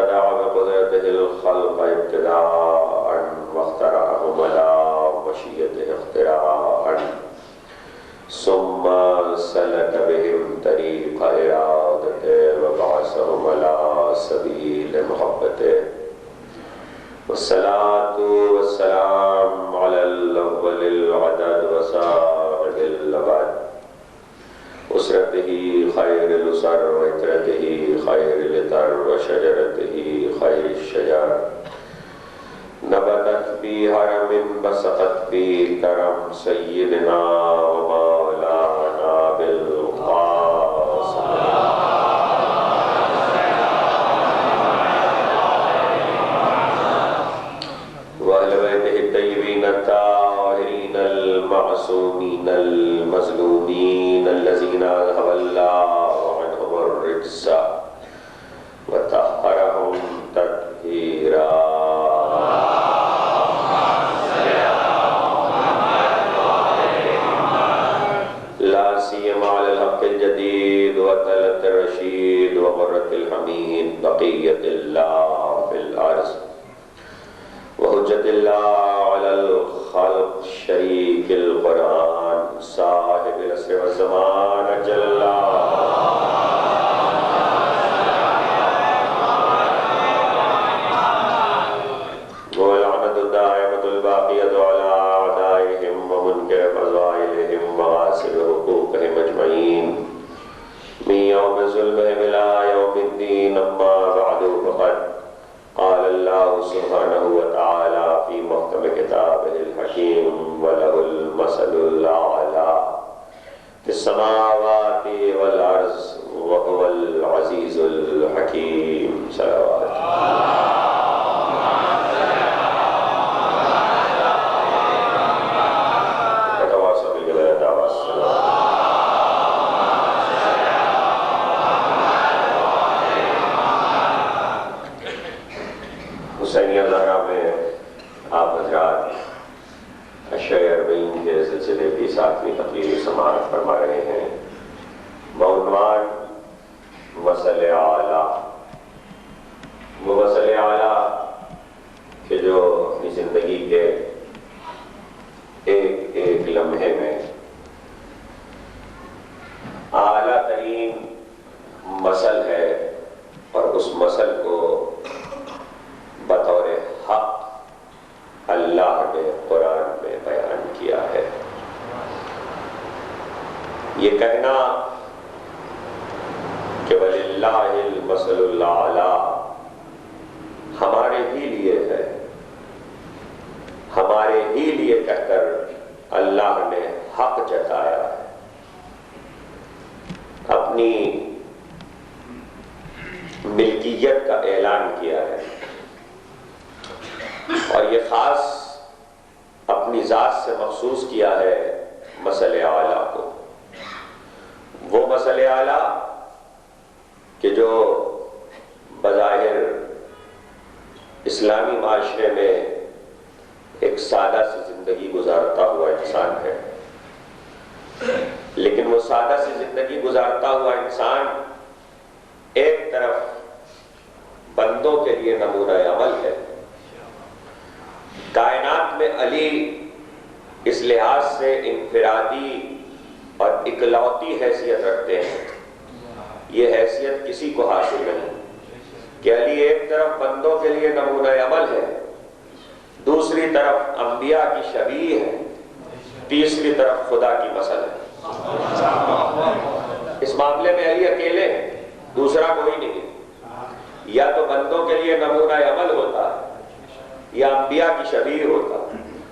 بدع بقدرته الخلق ابتداء واخترعهم على مشيئته اختراعا ثم سلك بهم طريق إرادته وبعثهم على سبيل محبته والصلاة والسلام على الأول العدد وصاحب الأبد أسرته خير الأسر وإترته خير الإتر وشجرته خير الشجر نبتت في هرم بسقت في كرم سيدنا ومولانا بالقاسم وأهل بيته الطيبين الطاهرين المعصومين المظلومين الذين أذهب الله عنهم الرجس وطهرهم تطهيرا لا سيما على الحق الجديد وطلة الرشيد وغرة الحميد بقية الله في الأرض وحجة الله على الخلق شريك القرآن صاحب العصر والزمان أجل الله واللعنة الدائمة الباقية على أعدائهم ومنكر فضائلهم وغاسل حقوقهم أجمعين من يوم ظلمهم إلى يوم الدين أما بعد فقد قال الله سبحانه وتعالى في محكم كتابه الحكيم وله المثل الأعلى في السماوات والأرض وهو العزيز الحكيم صلوات حسینیہ زہرا میں آپ حضرات اشعار اربعین کے سلسلے کی 7ویں تقریر سماعت فرما رہے ہیں بعنوان مثل اعلیٰ. وہ مثل اعلیٰ کہ جو اپنی زندگی کے ایک ایک لمحے میں اعلیٰ ترین مثل ہے اور اس مثل کو بطور حق اللہ نے قرآن میں بیان کیا ہے. یہ کہنا کہ وَلِلَّهِ الْمَثَلُ الْأَعْلَىٰ ہمارے ہی لیے ہے، ہمارے ہی لیے کہہ کر اللہ نے حق جتایا ہے، اپنی ملکیت کا اعلان کیا ہے اور یہ خاص اپنی ذات سے مخصوص کیا ہے مثل اعلیٰ کو. وہ مثل اعلیٰ کہ جو بظاہر اسلامی معاشرے میں ایک سادہ سی زندگی گزارتا ہوا انسان ہے، لیکن وہ سادہ سی زندگی گزارتا ہوا انسان ایک طرف بندوں کے لیے نمونہ عمل ہے. کائنات میں علی اس لحاظ سے انفرادی اور اکلوتی حیثیت رکھتے ہیں. یہ حیثیت کسی کو حاصل نہیں کہ علی ایک طرف بندوں کے لیے نمونہ عمل ہے، دوسری طرف انبیاء کی شبیہ ہے، تیسری طرف خدا کی مثل ہے. اس معاملے میں علی اکیلے ہیں، دوسرا کوئی نہیں ہے. یا تو بندوں کے لیے نمونہ عمل ہوتا ہے یا انبیاء کی شبیہ ہوتا.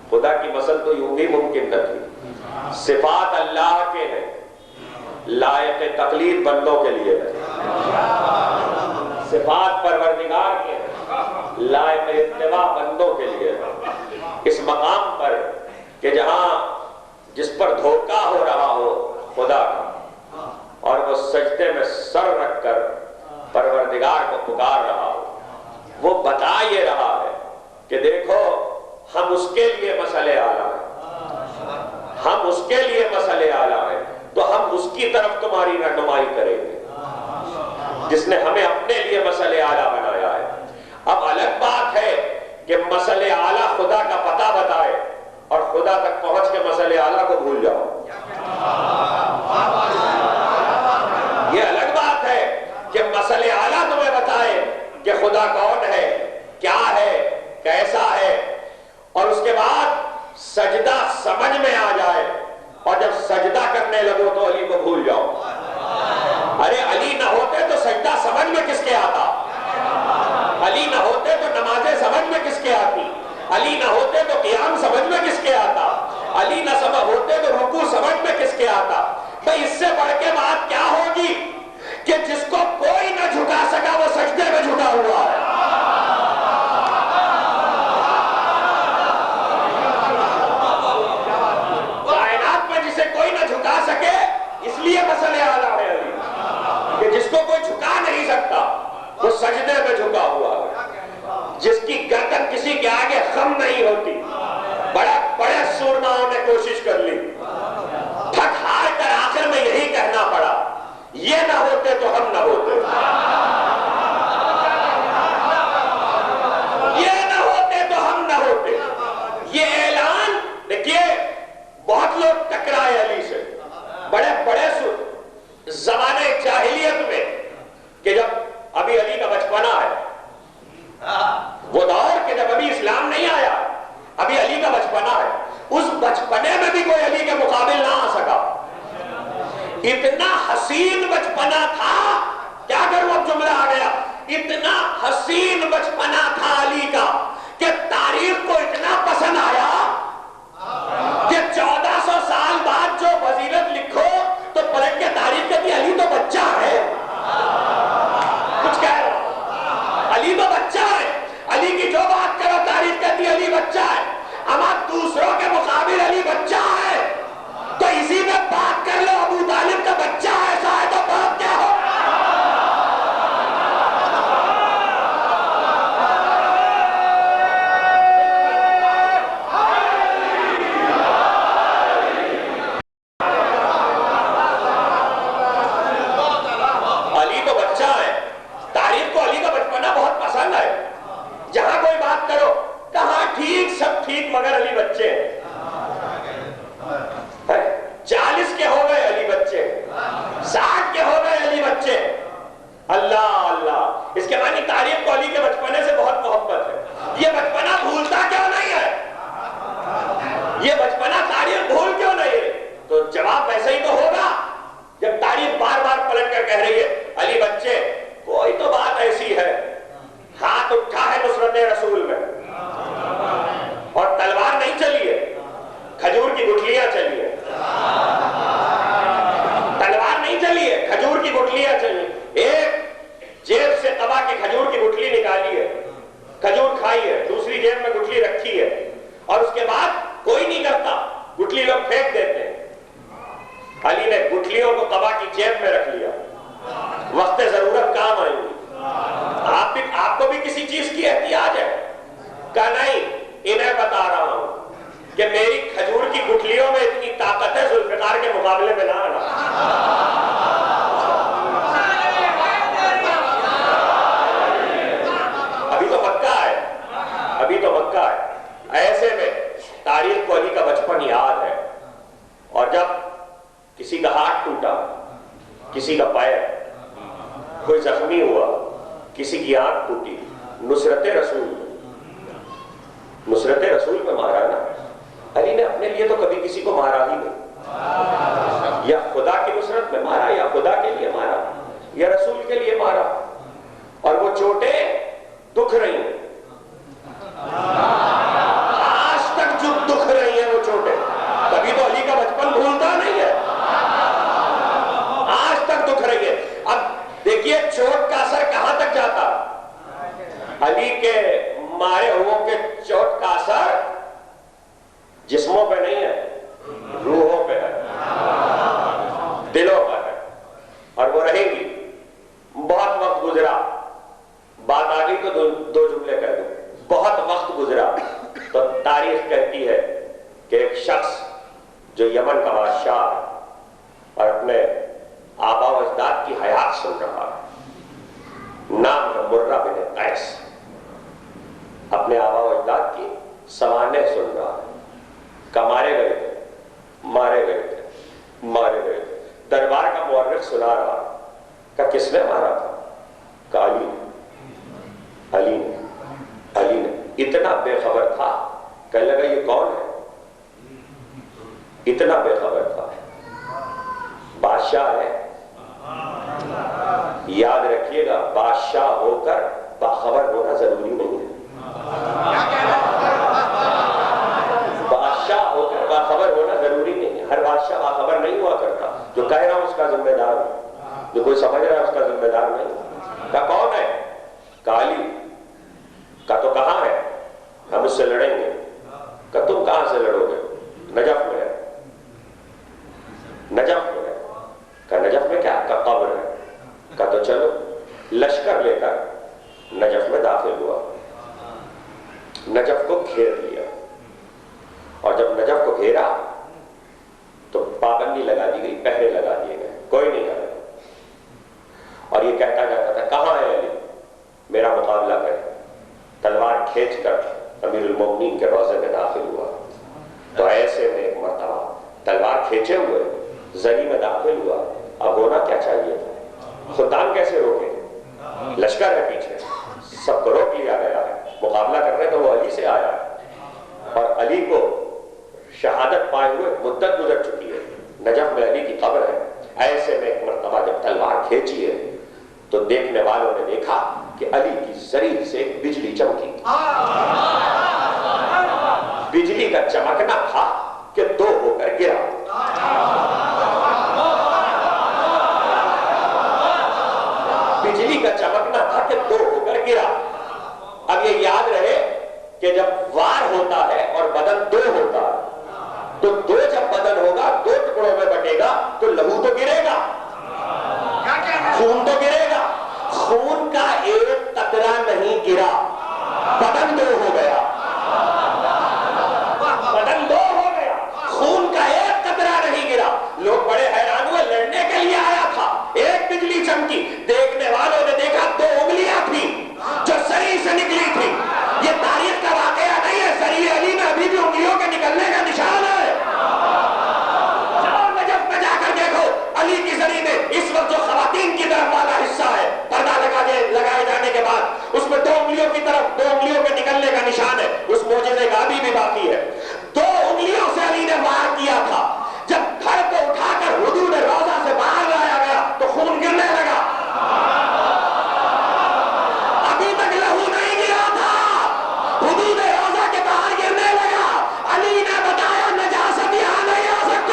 خدا کی مثل تو یوں بھی ممکن نہ تھی. صفات اللہ کے ہیں، لائق تقلید بندوں کے لیے ہے. صفات پروردگار کے ہیں، لائق اتباع بندوں کے لیے ہے. اس مقام پر کہ جہاں جس پر دھوکہ ہو رہا ہو خدا کا اور وہ سجدے میں سر رکھ کر پروردگار کو پکار رہا ہو، وہ بتا یہ رہا ہے کہ دیکھو ہم اس کے لیے مسئلہ اعلیٰ ہیں، ہم اس کے لیے مسئلہ اعلیٰ ہیں، تو ہم اس کی طرف تمہاری رہنمائی کریں گے جس نے ہمیں اپنے لیے مسئلہ اعلیٰ بنایا ہے. مسئلے اعلیٰ کو بھول جاؤ. یہ الگ بات ہے کہ مسئلے اعلیٰ تمہیں بتائے کہ خدا کون ہے، کیا ہے، کیسا ہے، اور اس کے بعد سجدہ سمجھ میں آ جائے، اور جب سجدہ کرنے لگو تو علی کو بھول جاؤ. ارے علی نہ ہوتے تو سجدہ سمجھ میں کس کے آتا؟ علی نہ ہوتے تو نمازیں سمجھ میں کس کے آتی؟ علی نہ ہوتے تو قیام سمجھ میں کس کے آتا؟ علی نہ ہوتے تو رکوع سمجھ میں کس کے آتا؟ بھئی اس سے بڑھ کے بات کیا ہوگی کہ جس کو کوئی نہ جھکا سکا وہ سجدے میں جھکا ہوا ہے. کائنات میں جسے کوئی نہ جھکا سکے اس لیے مسئلے اعلیٰ ہے علی، کہ جس کو کوئی جھکا نہیں سکتا وہ سجدے میں جھکا ہوا ہے. جس کی گردن کسی کے آگے خم نہیں ہوتی. بڑے سورماؤں نے کوشش کر لی، تھک ہار کر آخر میں یہی کہنا پڑا، یہ نہ ہوتے تو ہم نہ ہوتے، یہ نہ ہوتے تو ہم نہ ہوتے. یہ اعلان دیکھیے، بہت لوگ ٹکرائے علی سے بڑے زمانے جاہلیت میں، کہ جب ابھی علی کا بچپنا ہے، وہ دور کہ جب ابھی اسلام نہیں آیا، ابھی علی کا بچپنا ہے، اس بچپنے میں بھی کوئی علی کے مقابل نہ آ سکا. اتنا حسین بچپنا تھا، کیا کروں اب جملہ آ گیا، اتنا حسین بچپنا تھا علی کا کہ تاریخ کو اتنا پسند آیا کہ 1400 سال بعد جو فضیلت لکھو تو پلٹ کے تاریخ کہتی علی تو بچہ ہے. کچھ کہہ رہا، علی تو بچہ ہے، علی کی جو بات کرو تاریخ کہتی علی بچہ ہے. اما دوسروں کے مقابل علی بچہ ہے تو اسی میں بات کر لو ابو طالب کا بچہ ایسا ہے تو بات کیا ہو. علی تو بچہ ہے، تاریخ کو علی کا بچپنا بہت پسند ہے. جہاں کوئی بات کرو کہاں ٹھیک سب ٹھیک مگر علی بچے ہیں. 40 کے ہو گئے علی بچے، 60 کے ہو گئے علی بچے. اللہ اللہ، اس کے معنی تاریخ کو علی کے بچپنے سے بہت محبت ہے. یہ بچپنا بھولتا کیوں نہیں ہے؟ یہ بچپنا تاریخ بھول کیوں نہیں ہے؟ تو جواب ویسے ہی تو ہوگا جب تاریخ بار بار پلٹ کر کہہ رہی ہے علی بچے. کوئی تو بات ایسی ہے، ہاتھ اٹھا ہے نصرت رسول میں اور تلوار نہیں چلی ہے، کھجور کی گٹھلیاں چلی ہے. تلوار نہیں چلی ہے، کھجور کی گٹھلیاں چلی. ایک جیب سے تبا کی کھجور کی گٹھلی نکالی ہے، کھجور کھائی ہے، دوسری جیب میں گٹھلی رکھی ہے، اور اس کے بعد کوئی نہیں کرتا، گٹھلی لوگ پھینک دیتے ہیں. علی نے گٹھلیوں کو تبا کی جیب میں رکھ لیا، وقت ضرورت کام آئیں گی. آپ کو بھی کسی چیز کی احتیاج ہے؟ کہا نہیں، انہیں بتا رہا ہوں کہ میری کھجور کی گٹھلیوں میں اتنی طاقت ہے، ذوالفقار کے مقابلے میں نہ آنا. ابھی تو مکہ ہے، ابھی تو مکہ ہے. ایسے میں تاریخ کو علی کا بچپن یاد ہے. اور جب کسی کا ہاتھ ٹوٹا، کسی کا پیر، کوئی زخمی ہوا، کسی کی آنکھ ٹوٹی، نصرت رسول میں مارا نا. علی نے اپنے لیے تو کبھی کسی کو مارا ہی نہیں. یا خدا کی نصرت میں مارا، یا خدا کے لیے مارا، یا رسول کے لیے مارا. اور وہ چوٹیں دکھ رہی ہیں، آج تک جو دکھ رہی ہیں وہ چوٹیں. کبھی تو علی کا بچپن بھولتا نہیں ہے، آج تک دکھ رہی ہے. اب دیکھیے چوٹ کا اثر کہاں تک جاتا. علی کے مارے ہوئوں کے چوٹ کا اثر جسموں پہ نہیں ہے، روحوں پہ ہے، دلوں پر ہے، اور وہ رہیں گی. بہت وقت گزرا، بات آ گئی تو دو جملے کہہ دوں. بہت وقت گزرا تو تاریخ کہتی ہے کہ ایک شخص جو یمن کا بادشاہ ہے اور اپنے آبا و اجداد کی حیات سن رہا ہے، نام ہے مرہ بن قیس، اپنے آبا و اجداد کی سوانح سن رہا ہے. کمارے گئے کہنے لگا یہ کون ہے؟ اتنا بے خبر تھا. بادشاہ ہے. یاد رکھیے گا بادشاہ ہو کر باخبر ہونا ضروری نہیں ہے. بادشاہ ہو کر باخبر ہونا ضروری نہیں ہے. ہر بادشاہ باخبر نہیں ہوا کرتا. جو کہہ رہا ہوں اس کا ذمہ دار ہوں. جو کوئی سمجھ رہا ہے اس کا ذمہ دار نہیں. کہا کون ہے؟ کالی. کہا تو کہاں ہے؟ ہم اس سے لڑیں گے. کہا تم کہاں سے لڑو گے؟ نجف میں ہے. نجف میں ہے. کہا نجف میں کیا؟ کہا قبر ہے. کہا تو چلو. لشکر لے کر نجف میں داخل ہوا. نجف کو گھیر لیا. اور جب نجف کو گھیرا تو پابندی لگا دی گئی, پہرے لگا دیے گئے, کوئی نہیں آیا. اور یہ کہتا جاتا تھا کہاں ہے علی, میرا مقابلہ کرے. تلوار کھینچ کر امیر المومنین کے روضے میں داخل ہوا. تو ایسے میں ایک مرتبہ تلوار کھینچے ہوئے زری میں داخل ہوا. اب ہونا کیا چاہیے تھا؟ خدام کیسے روکے؟ لشکر ہے پیچھے, سب کو روک لیا گیا ہے. مقابلہ کرنے تو وہ علی سے آیا ہے اور علی کو شہادت پائے ہوئے مدت گزر چکی ہے. نجف میں علی کی قبر ہے. ایسے میں ایک مرتبہ جب تلوار کھینچی ہے تو دیکھنے والوں نے دیکھا کہ علی کی زری سے ایک بجلی چمکی. بجلی کا چمکنا تھا کہ دو ہو کر گرا. بجلی کا چمکنا تھا کہ دو ہو کر گرا. اب یہ یاد رہے کہ جب وار ہوتا ہے اور بدن دو ہوتا ہے تو دو جب بدن ہوگا, دو ٹکڑوں میں بٹے گا تو لہو تو گرے گا, خون تو گرے گا. خون کا ایک قطرہ نہیں گرا, بدن دو ہو گیا. بدن دو ہو گیا, خون کا ایک قطرہ نہیں گرا. لوگ بڑے حیران ہوئے, لڑنے کے لیے آیا تھا, ایک بجلی چمکی. دیکھنے والوں نے دیکھا دو انگلیاں تھیں جو سری سے نکلی تھی. یہ تاریخ کا واقعہ نہیں ہے, سری علی میں ابھی بھی انگلیوں کے نکلنے کا نشان ہے. نجف میں جا کر دیکھو علی کی زری میں اس وقت جو خواتین کی طرف والا حصہ ہے پردہ لگائے جانے کے بعد اس میں دو انگلیوں کی طرف, دو انگلیوں کے نکلنے کا نشان ہے. اس معجزے کا ابھی بھی باقی ہے. دو انگلیوں سے علی نے وار کیا تھا. جب گھر کو اٹھا کر حدود روضہ سے باہر لایا گیا تو خون گرنے لگا. ابھی تک لہو نہیں گرا تھا, حدود روضہ کے باہر گرنے لگا. علی نے بتایا نجاست یہاں نہیں آ سکتی.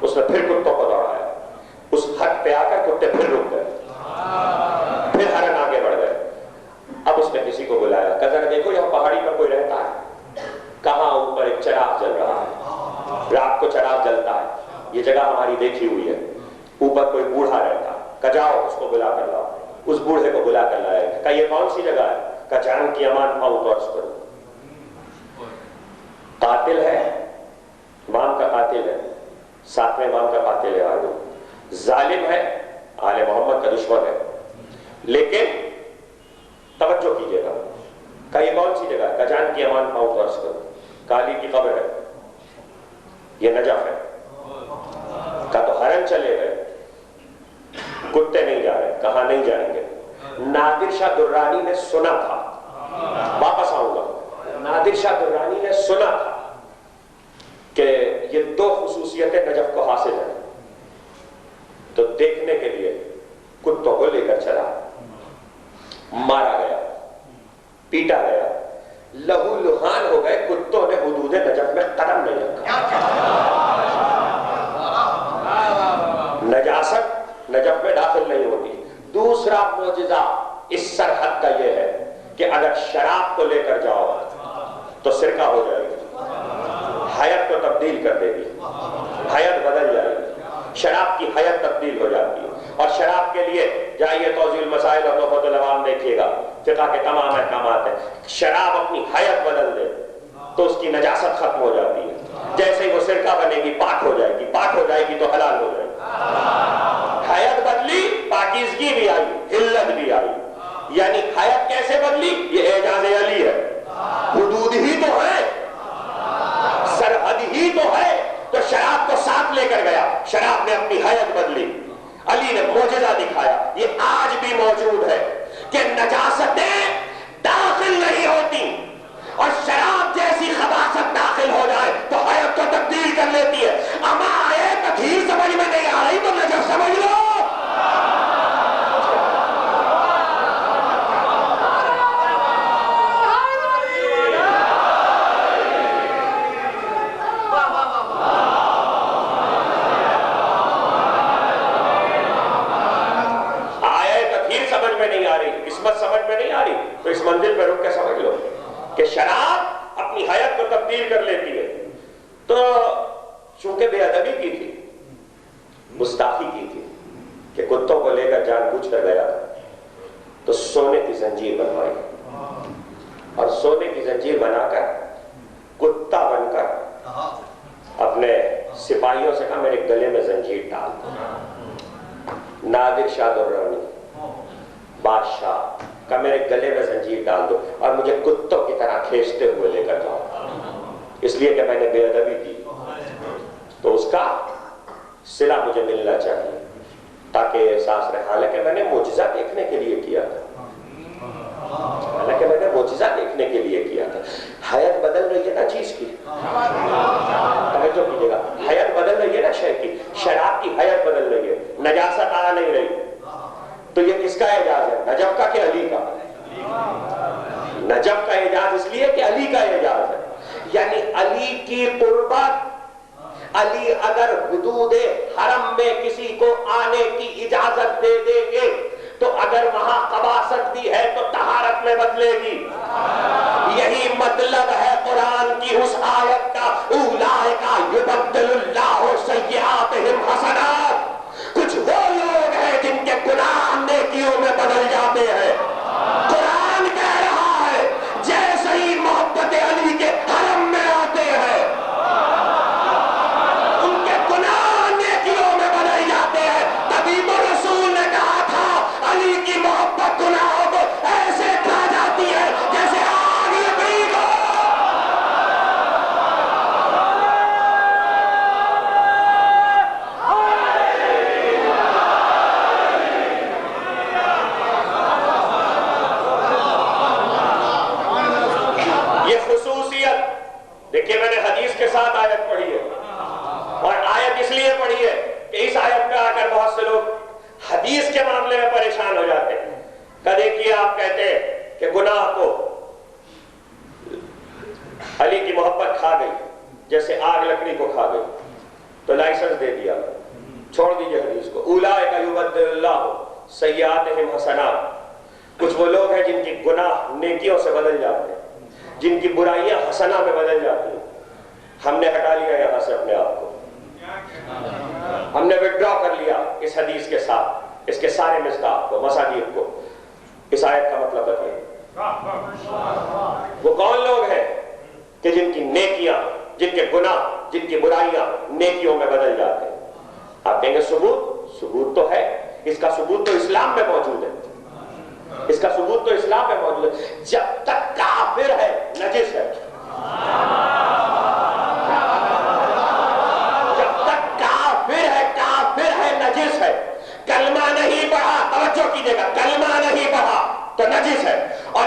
اس نے پھر کتوں کو دوڑایا. اس حد پہ آ چراغ جلتا ہے, یہ جگہ ہماری دیکھی ہوئی ہے, اوپر کوئی بوڑھا رہتا, کہ جاؤ اس کو بلا کر لاؤ, اس بوڑھے کو بلا کر لائے, کہ یہ کون سی جگہ ہے, کہ جان کی امان پاؤں تو عرض کرو. قاتل ہے, امام کا قاتل ہے, ساتویں امام کا قاتل ہے آدم, ظالم ہے, آل محمد کا دشمن ہے, لیکن توجہ کیجئے گا, کہ یہ کون سی جگہ ہے, کہ جان کی امان پاؤں تو عرض کرو, کالی کی قبر ہے, یہ نجف ہے, کہ تو ہرن چلے گئے, کتے نہیں جا رہے, کہاں نہیں جائیں گے. نادر شاہ درانی نے سنا تھا, واپس آؤں گا, نادر شاہ درانی نے سنا تھا کہ یہ دو خصوصیتیں نجف کو حاصل ہیں, تو دیکھنے کے لیے کتوں کو لے کر چلا, مارا گیا, پیٹا گیا, لہو لہان ہو گئے, کتوں نے حدود نجف میں قدم نہیں رکھا. نجاست نجف میں داخل نہیں ہوتی. دوسرا معجزہ اس سرحد کا یہ ہے کہ اگر شراب کو لے کر جاؤ تو سرقہ ہو جائے گی, حیت کو تبدیل کر دے گی, حیت بدل جائے گی, شراب کی حیت تبدیل ہو جاتی ہے. اور شراب کے لیے جائیے توضیح المسائل اور تحفۃ العوام دیکھیے گا, فقہ کے تمام احکامات ہیں. شراب اپنی حیت بدل دے تو اس کی نجاست ختم ہو جاتی ہے, جیسے ہی وہ سرقہ بنے گی پاک ہو جائے گی, پاک ہو جائے گی تو حلال ہو جائے گی. حیت بدلی, پاکیزگی بھی آئی, حلت بھی آئی. یعنی حیت کیسے بدلی, یہ اعجاز علی ہے. حدود ہی تو ہے, سرحد ہی تو ہے, تو شراب کو ساتھ لے کر گیا, شراب نے اپنی حیت بدلی, علی نے معجزہ دکھایا. یہ آج بھی موجود ہے کہ نجاستیں داخل نہیں ہوتی, اور شراب جیسی خباثت داخل ہو جائے تو حیت کو تبدیل کر لیتی ہے. اما آئے تطہیر سمجھ میں نہیں آ رہی تو نجف سمجھ لو. سمجھ میں نہیں آ رہی تو اس منزل پہ رک کے سمجھ لو کہ شراب اپنی حیت کو تبدیل کر لیتی ہے. تو چونکہ بے ادبی کی تھی, گستاخی کی تھی, کہ کتوں کو لے کر جان بوجھ کر گیا تھا, تو سونے کی زنجیر بنوائی, اور سونے کی زنجیر بنا کر کتا بن کر اپنے سپاہیوں سے کہا میرے گلے میں زنجیر ڈال دو. نادر شاہ درانی بادشاہ کا میرے گلے میں زنجیر ڈال دو اور مجھے کتوں کی طرح کھینچتے ہوئے لے کر جاؤ, اس لیے کہ میں نے بے ادبی کی, تو اس کا صلہ مجھے ملنا چاہیے تاکہ احساس رہے. حالانکہ میں نے معجزہ دیکھنے کے لیے کیا تھا, حالانکہ میں نے معجزہ دیکھنے کے لیے کیا تھا. حیت بدل رہی ہے نا چیز کی, توجہ کیجیے گا, حیت بدل رہی ہے نا شے کی, شراب کی حیت بدل رہی ہے, نجاست آ نہیں رہی. تو یہ کس کا اعجاز ہے, نجف کا کہ علی کا؟ نجف کا اعجاز اس لیے کہ علی کا اعجاز ہے. یعنی علی کی قربت, علی اگر حدود حرم میں کسی کو آنے کی اجازت دے دیں گے تو اگر وہاں قباست بھی ہے تو طہارت میں بدلے گی. یہی مطلب ہے قرآن کی اس آیت کا, اولئک یبدل اللہ سیئاتہم حسنات. کچھ وہ لوگ ہیں جن کے گناہ نیکیوں میں بدل جاتے ہیں. قرآن کہہ رہا ہے جیسے ہی محبت علی کے حرم میں آتے ہیں ان کے گناہ نیکیوں میں بدل جاتے ہیں. تبھی تو رسول نے کہا تھا علی کی محبت گناہوں کو ایسے کھا جاتی ہے جیسے آگ لکڑی کو. دیکھیے میں نے حدیث کے ساتھ آیت پڑھی ہے, اور آیت اس لیے پڑھی ہے کہ اس آیت پہ آ کر بہت سے لوگ حدیث کے معاملے میں پریشان ہو جاتے ہیں. کہ دیکھیے آپ کہتے ہیں کہ گناہ کو علی کی محبت کھا گئی جیسے آگ لکڑی کو کھا گئی, تو لائسنس دے دیا, چھوڑ دیجئے حدیث کو. اولئک یبدل اللہ سیئاتہم حسنات. کچھ وہ لوگ ہیں جن کی گناہ نیکیوں سے بدل جاتے ہیں, جن کی برائیاں حسنہ میں بدل جاتی ہیں. ہم نے ہٹا لیا یہاں سے اپنے آپ کو, اس حدیث کے ساتھ اس کے سارے مصداق کو، مساجد کو، اس آیت کا مطلب بتائیے۔ وہ کون لوگ ہیں کہ جن کی نیکیاں، جن کے گناہ، جن کی برائیاں نیکیوں میں بدل جاتے ہیں؟ آپ کہیں گے ثبوت تو ہے، اس کا ثبوت تو اسلام میں موجود ہے، اس کا ثبوت تو اسلام میں موجود ہے۔ جب تک کافر ہے نجس ہے، جب تک کافر ہے نجس ہے، کلمہ نہیں پڑھا، توجہ کیجئے گا، کلمہ نہیں پڑھا تو نجس ہے۔ اور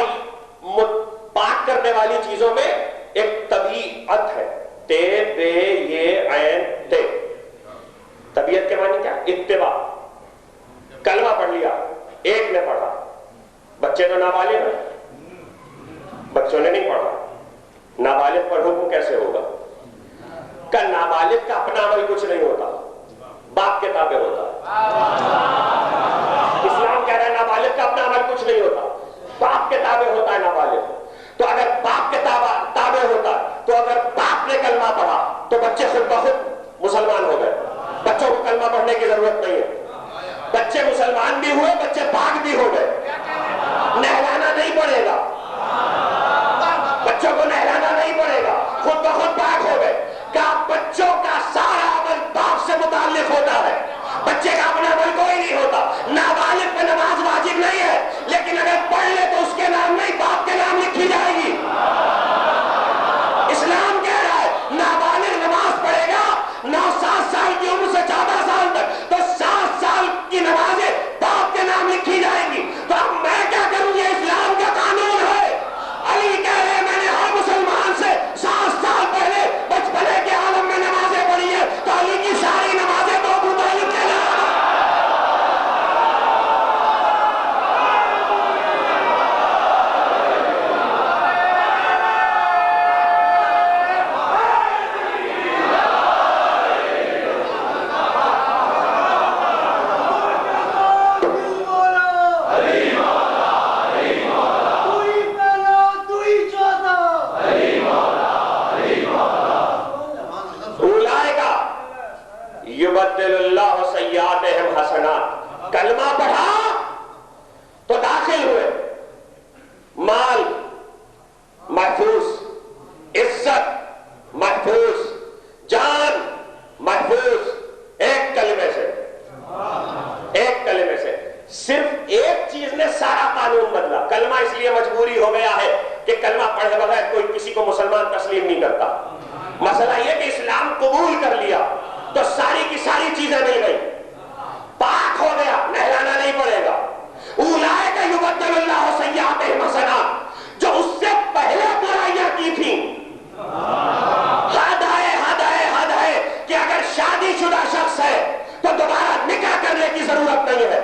پاک کرنے والی چیزوں میں ایک طبیعت ہے، تے بے یہ عین تے، طبیعت کے معنی کیا؟ اتباع۔ کلمہ پڑھ لیا، ایک نے پڑھا، بچے تو نابالغ ہیں، بچوں نے نہیں پڑھا، نابالغ پر حکم کیسے ہوگا؟ کہ نابالغ کا اپنا عمل کچھ نہیں ہوتا، باپ کے تابع ہوتا ہے۔ اسلام کہہ رہا ہے نابالغ کا اپنا عمل کچھ نہیں ہوتا، باپ کے تابع ہوتا ہے نابالغ۔ تو اگر باپ کے تابع ہوتا تو اگر باپ نے کلمہ پڑھا تو بچے خود بخود مسلمان ہو گئے، بچوں کو کلمہ پڑھنے کی ضرورت نہیں ہے، بچے مسلمان بھی ہوئے، بچے پاک بھی ہو گئے، نہلانا نہیں پڑے گا، بچوں کو نہلانا نہیں پڑے گا، خود بخود پاک ہو گئے۔ کہ بچوں کا سارا عمل باپ سے متعلق ہوتا ہے، بچے کا اپنا عمل کوئی نہیں ہوتا۔ نابالغ پہ نماز واجب نہیں ہے، لیکن اگر پڑھ لے تو اس کے نام نہیں، باپ کے نام لکھی جائے گی۔ اسلام کہہ رہا ہے نابالغ نماز پڑھے گا 9-7 سال کی عمر سے 14 سال تک، تو 7 سال کی نمازیں باپ کے نام لکھی جائیں گی۔ تو اب میں کیا کروں؟ یہ اسلام کا قانون ہے۔ علی کہہ رہے میں نے ہر مسلمان سے 7 سال پہلے بچپنے کے عالم میں نمازیں پڑھی ہیں، تو علی کی ساری نمازیں تو ابو طالب کے نام۔ یبدل اللہ سیئاتہم حسنات، کلمہ پڑھا تو داخل ہوئے، مال محفوظ، عزت محفوظ، جان محفوظ، ایک کلمے سے، ایک کلمے سے۔ صرف ایک چیز نے سارا قانون بدلا۔ کلمہ اس لیے مجبوری ہو گیا ہے کہ کلمہ پڑھے بغیر کوئی کسی کو مسلمان تسلیم نہیں کرتا۔ مسئلہ یہ کہ اسلام قبول کر لیا تو ساری کی ساری چیزیں مل گئی، پاک ہو گیا، نہلانا نہیں پڑے گا۔ اولئک یبدل اللہ سیئاتہم حسنات، جو اس سے پہلے برائیاں کی تھیں، حد ہے کہ اگر شادی شدہ شخص ہے تو دوبارہ نکاح کرنے کی ضرورت نہیں ہے۔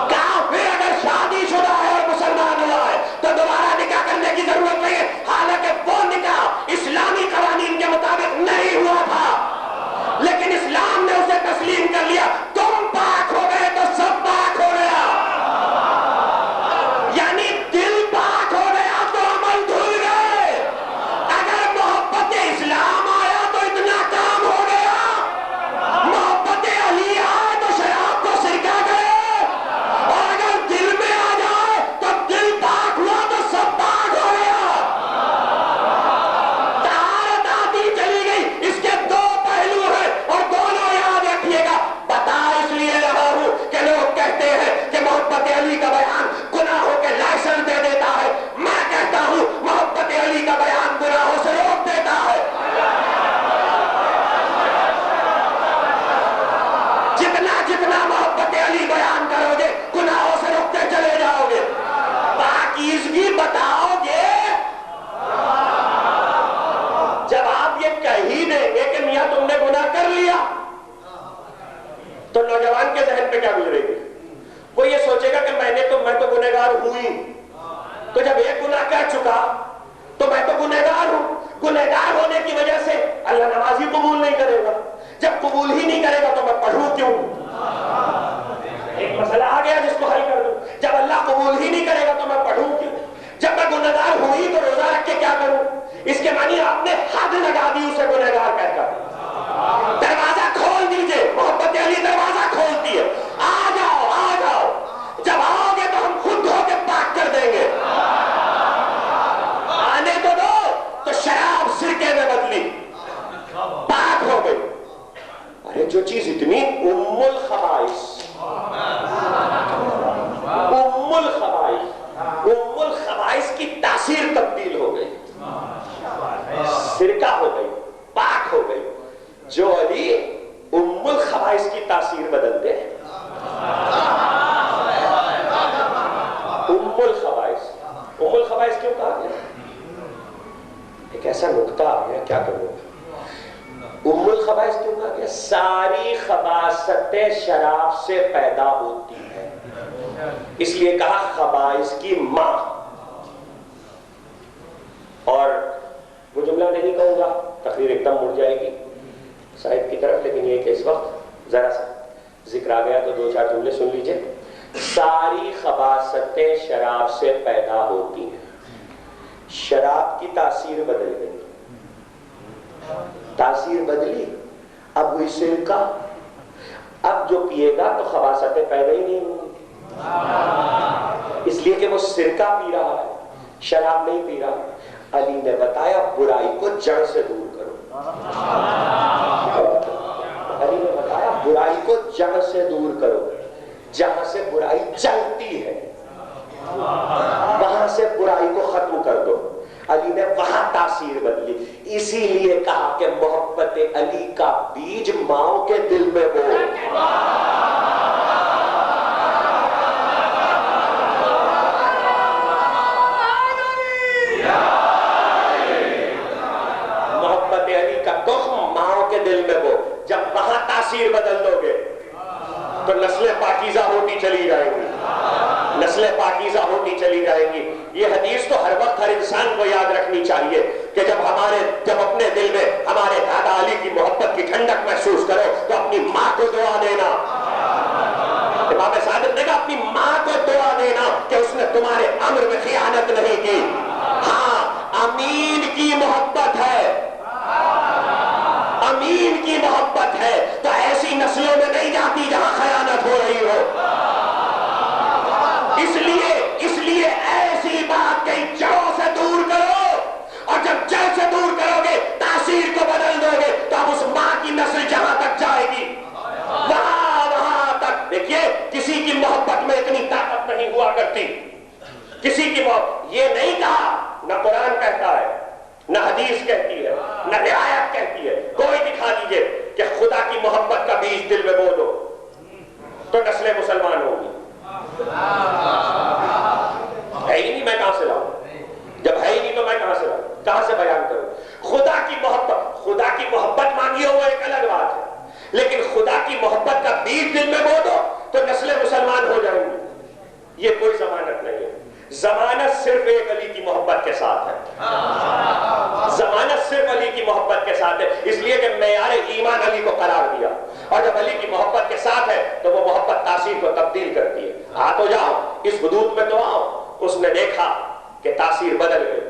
کافر اگر شادی شدہ ہے اور مسلمان ہوا ہے تو دوبارہ نکاح کرنے کی ضرورت نہیں ہے، حالانکہ وہ نکاح اسلامی قوانین کے مطابق نہیں ہوا تھا، لیکن اسلام نے اسے تسلیم کر لیا۔ تم پاک ہو گئے تو سب پاک ہو گیا، یعنی دل پاک ہو گیا تو عمل دھل گئے۔ اگر محبت اسلام آیا تو اتنا کام ہو گیا، محبت علی آئے تو شراب کو سرکا گئے، اور اگر دل میں آ جائے تو دل پاک ہوا تو سب پاک ہو گیا۔ طہارت آتی چلی گئی، اس کے 2 پہلو ہیں اور دونوں یاد رکھیے گا۔ بتا اس لیے رہا ہوں کہ لوگ کہتے ہیں کہ محبت علی کا بیان گناہوں کے لائسنس دے دیتا ہے، میں کہتا ہوں محبت علی کا بیان گناہوں سے روک دیتا ہے۔ جتنا محبت علی بیان کرو گے گناہوں سے روکتے چلے جاؤ گے، پاکیزگی بتاؤ گے۔ جب آپ یہ کہہ ہی دیں گے کہ میاں تم نے گناہ کر لیا، تو نوجوان کے ذہن پہ کیا گزرے گی؟ وہ یہ سوچے گا کہ میں تو گنہگار ہوئی، تو جب ایک گناہ کر چکا تو میں تو گنہگار ہوں، گنہگار ہونے کی وجہ سے اللہ نماز ہی قبول نہیں کرے گا، جب قبول ہی نہیں کرے گا تو میں پڑھوں کیوں؟ ایک مسئلہ آ گیا جس کو حل کر دوں، جب اللہ قبول ہی نہیں کرے گا تو میں پڑھوں کیوں؟ جب میں گنہگار ہوئی تو روزہ رکھ کے کیا کروں؟ اس کے معنی آپ نے حد لگا دی اسے گنہگار کہہ کر۔ دروازہ کھول دیجئے محبت جو چیز اتنی ام الخبائث کی تاثیر تبدیل ہو گئی، سرکہ ہو گئی، پاک ہو گئی، جو علی ام الخبائث کی تاثیر بدل دے۔ ام الخبائث کیوں کہا گیا؟ ایک ایسا نکتہ آ گیا، کیا کروں؟ ام الخبائث کیوں کہا گیا؟ ساری خباثتیں شراب سے پیدا ہوتی ہیں، اس لیے کہا خبائث کی ماں۔ اور وہ جملہ نہیں کہوں گا، تقریر ایک دم مڑ جائے گی صاحب کی طرف، لیکن یہ کہ اس وقت ذرا سا ذکر آ گیا تو دو چار جملے سن لیجئے۔ ساری خباثتیں شراب سے پیدا ہوتی ہیں، شراب کی تاثیر بدل گئی، تاثیر بدلی، اب ہوئی سرکہ، اب جو پیے گا تو خباثتیں پیدا ہی نہیں ہوں گی، اس لیے کہ وہ سرکہ پی رہا ہے، شراب نہیں پی رہا۔ علی نے بتایا برائی کو جڑ سے دور کرو، علی نے بتایا برائی کو جڑ سے دور کرو، جہاں سے برائی چلتی ہے وہاں سے برائی کو ختم کر دو۔ علی نے وہاں تاثیر بدلی، اسی لیے کہا کہ محبت علی کا بیج ماؤں کے دل میں بو۔ محبت علی کا تخم ماؤں کے دل میں بو، جب وہاں تاثیر بدل دو گے تو نسلیں پاکیزہ ہوتی چلی جائیں گی، نسلیں پاکیزہ ہوتی چلی جائیں گی۔ یہ حدیث تو ہر وقت ہر انسان کو یاد رکھنی چاہیے کہ جب اپنے دل میں ہمارے دادا علی کی محبت کی ٹھنڈک محسوس کرو تو اپنی ماں کو دعا دینا۔ امام صادق نے کہا اپنی ماں کو دعا دینا کہ اس نے تمہارے امر میں خیانت نہیں کی۔ ہاں، امین کی محبت ہے، امین کی محبت ہے تو ایسی نسلوں میں نہیں جاتی جہاں خیانت ہو رہی ہو۔ اس لیے ایسی بات کے جڑوں سے دور کرو، اور جب جڑ سے دور کرو گے تاثیر کو بدل دو گے تو اب اس ماں کی نسل جہاں تک جائے گی وہاں تک۔ دیکھیے کسی کی محبت میں اتنی طاقت نہیں ہوا کرتی، کسی کی محبت، یہ نہیں کہا، نہ قرآن کہتا ہے، نہ حدیث کہتی ہے، نہ روایت کہتی ہے، کوئی دکھا دیجئے کہ خدا کی محبت کا بیج دل میں بو دو تو نسلیں مسلمان ہوں گی۔ ہے ہی نہیں، میں کہاں سے لاؤں؟ جب ہے ہی نہیں تو میں کہاں سے لاؤں، کہاں سے بیان کروں؟ خدا کی محبت مانگی ہو وہ ایک الگ بات ہے، لیکن خدا کی محبت کا بیج دل میں بو دو تو نسلیں مسلمان ہو جائیں گی۔ یہ کوئی ضمانت نہیں ہے، ضمانت صرف ایک علی کی محبت کے ساتھ ہے، ضمانت صرف علی کی محبت کے ساتھ ہے، اس لیے کہ معیار ایمان علی کو قرار دیا، اور جب علی کی محبت کے ساتھ ہے تو وہ محبت تاثیر کو تبدیل کرتی ہے۔ آ تو جاؤ اس حدود میں تو آؤ۔ اس نے دیکھا کہ تاثیر بدل گئی،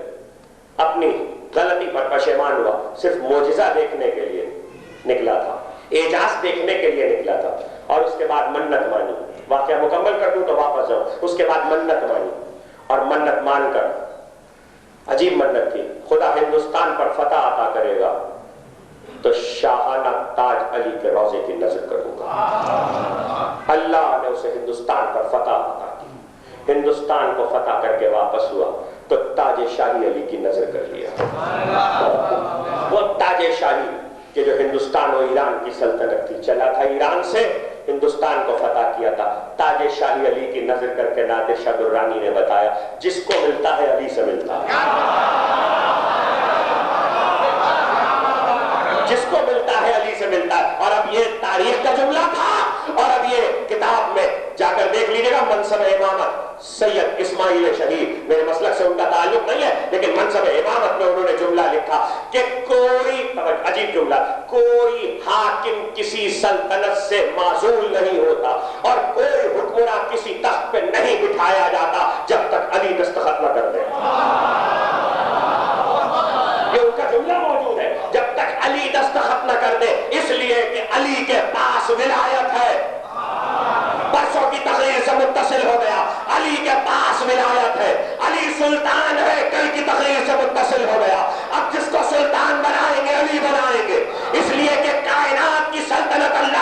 اپنی غلطی پر پشیمان ہوا، صرف معجزہ دیکھنے کے لیے نکلا تھا، اعجاز دیکھنے کے لیے نکلا تھا، اور اس کے بعد منت مانی۔ واقعہ مکمل کر دوں تو واپس جاؤں۔ اس کے بعد منت مانی، اور منت مان کر عجیب منت تھی، خدا ہندوستان پر فتح عطا کرے گا تو شاہانہ تاج علی کے روضے کی نظر کروں گا۔ اللہ نے اسے ہندوستان پر فتح عطا کی، ہندوستان کو فتح کر کے واپس ہوا تو تاج شاہی علی کی نظر کر لیا۔ وہ تاج شاہی کہ جو ہندوستان و ایران کی سلطنت تھی، چلا تھا ایران سے، ہندوستان کو فتح کیا تھا، تاج شاہی علی کی نظر کر کے نادر شاہ دررانی نے بتایا جس کو ملتا ہے علی سے ملتا ہے، جس کو ملتا ہے علی سے ملتا ہے۔ اور اب یہ تاریخ کا جملہ تھا، اور اب یہ کتاب میں جا کر دیکھ لیجیے گا، منصب امامت سید اسماعیل شہید، میرے مسلک سے ان کا تعلق نہیں ہے لیکن منصب امامت میں انہوں نے جملہ لکھا کہ کوئی، عجیب جملہ، کوئی حاکم کسی سلطنت سے معزول نہیں ہوتا اور کوئی حکمراں کسی تخت پہ نہیں بٹھایا جاتا جب تک علی دستخط نہ کر دے۔ یہ ان کا جملہ موجود ہے، جب تک علی دستخط نہ کر دے، اس لیے کہ علی کے پاس ولایت ہے۔ پرسوں کی تقریر سے متصل ہو گیا، علی کے پاس ولایت ہے، علی سلطان ہے، کل کی تقریر سے متصل ہو گیا۔ اب جس کو سلطان بنائیں گے علی بنائیں گے، اس لیے کہ کائنات کی سلطنت اللہ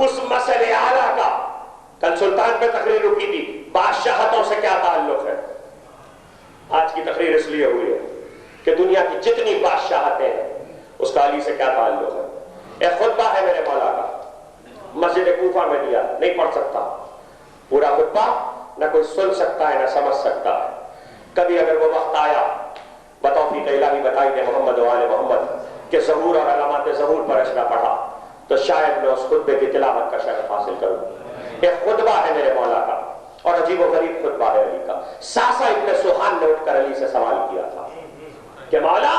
اس مسئلے اعلیٰ کا کل سلطان پہ تقریر رکی تھی، بادشاہتوں سے کیا تعلق ہے؟ آج کی تقریر اس لیے ہوئی ہے کہ دنیا کی جتنی بادشاہتیں ہیں اس کا علی سے کیا تعلق ہے؟ ایک خطبہ ہے میرے مولا کا، مسجد کوفہ میں دیا، نہیں پڑھ سکتا پورا خطبہ، نہ کوئی سن سکتا ہے نہ سمجھ سکتا ہے۔ کبھی اگر وہ وقت آیا بتوفیق الہی بتائی دے محمد و آل محمد کہ ظہور اور علامات ظہور پر اشرا پڑھا تو شاید میں اس خطبے کی تلاوت کا شرف حاصل کروں۔ ایک خطبہ ہے میرے مولا کا اور عجیب و غریب خطبہ ہے علی کا۔ ساسا ابن سوہان نے اٹھ کر علی سے سوال کیا تھا کہ مولا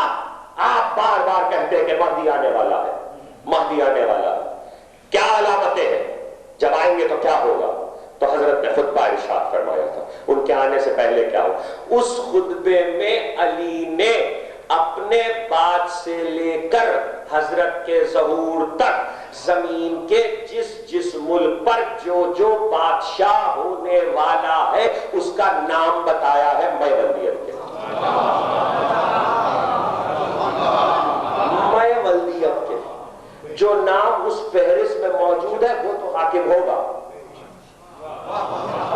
آپ بار بار کہتے ہیں کہ مہدی آنے والا ہے، مہدی آنے والا ہے، کیا علامتیں ہیں؟ جب آئیں گے تو کیا ہوگا؟ تو حضرت نے خطبہ ارشاد فرمایا تھا ان کے آنے سے پہلے کیا ہو۔ اس خطبے میں علی نے اپنے بعد سے لے کر حضرت کے ظہور تک زمین کے جس جس ملک پر جو جو بادشاہ ہونے والا ہے اس کا نام بتایا ہے میں ولدیت کے، میں ولدیت کے، جو نام اس فہرست میں موجود ہے وہ تو حاکم ہوگا،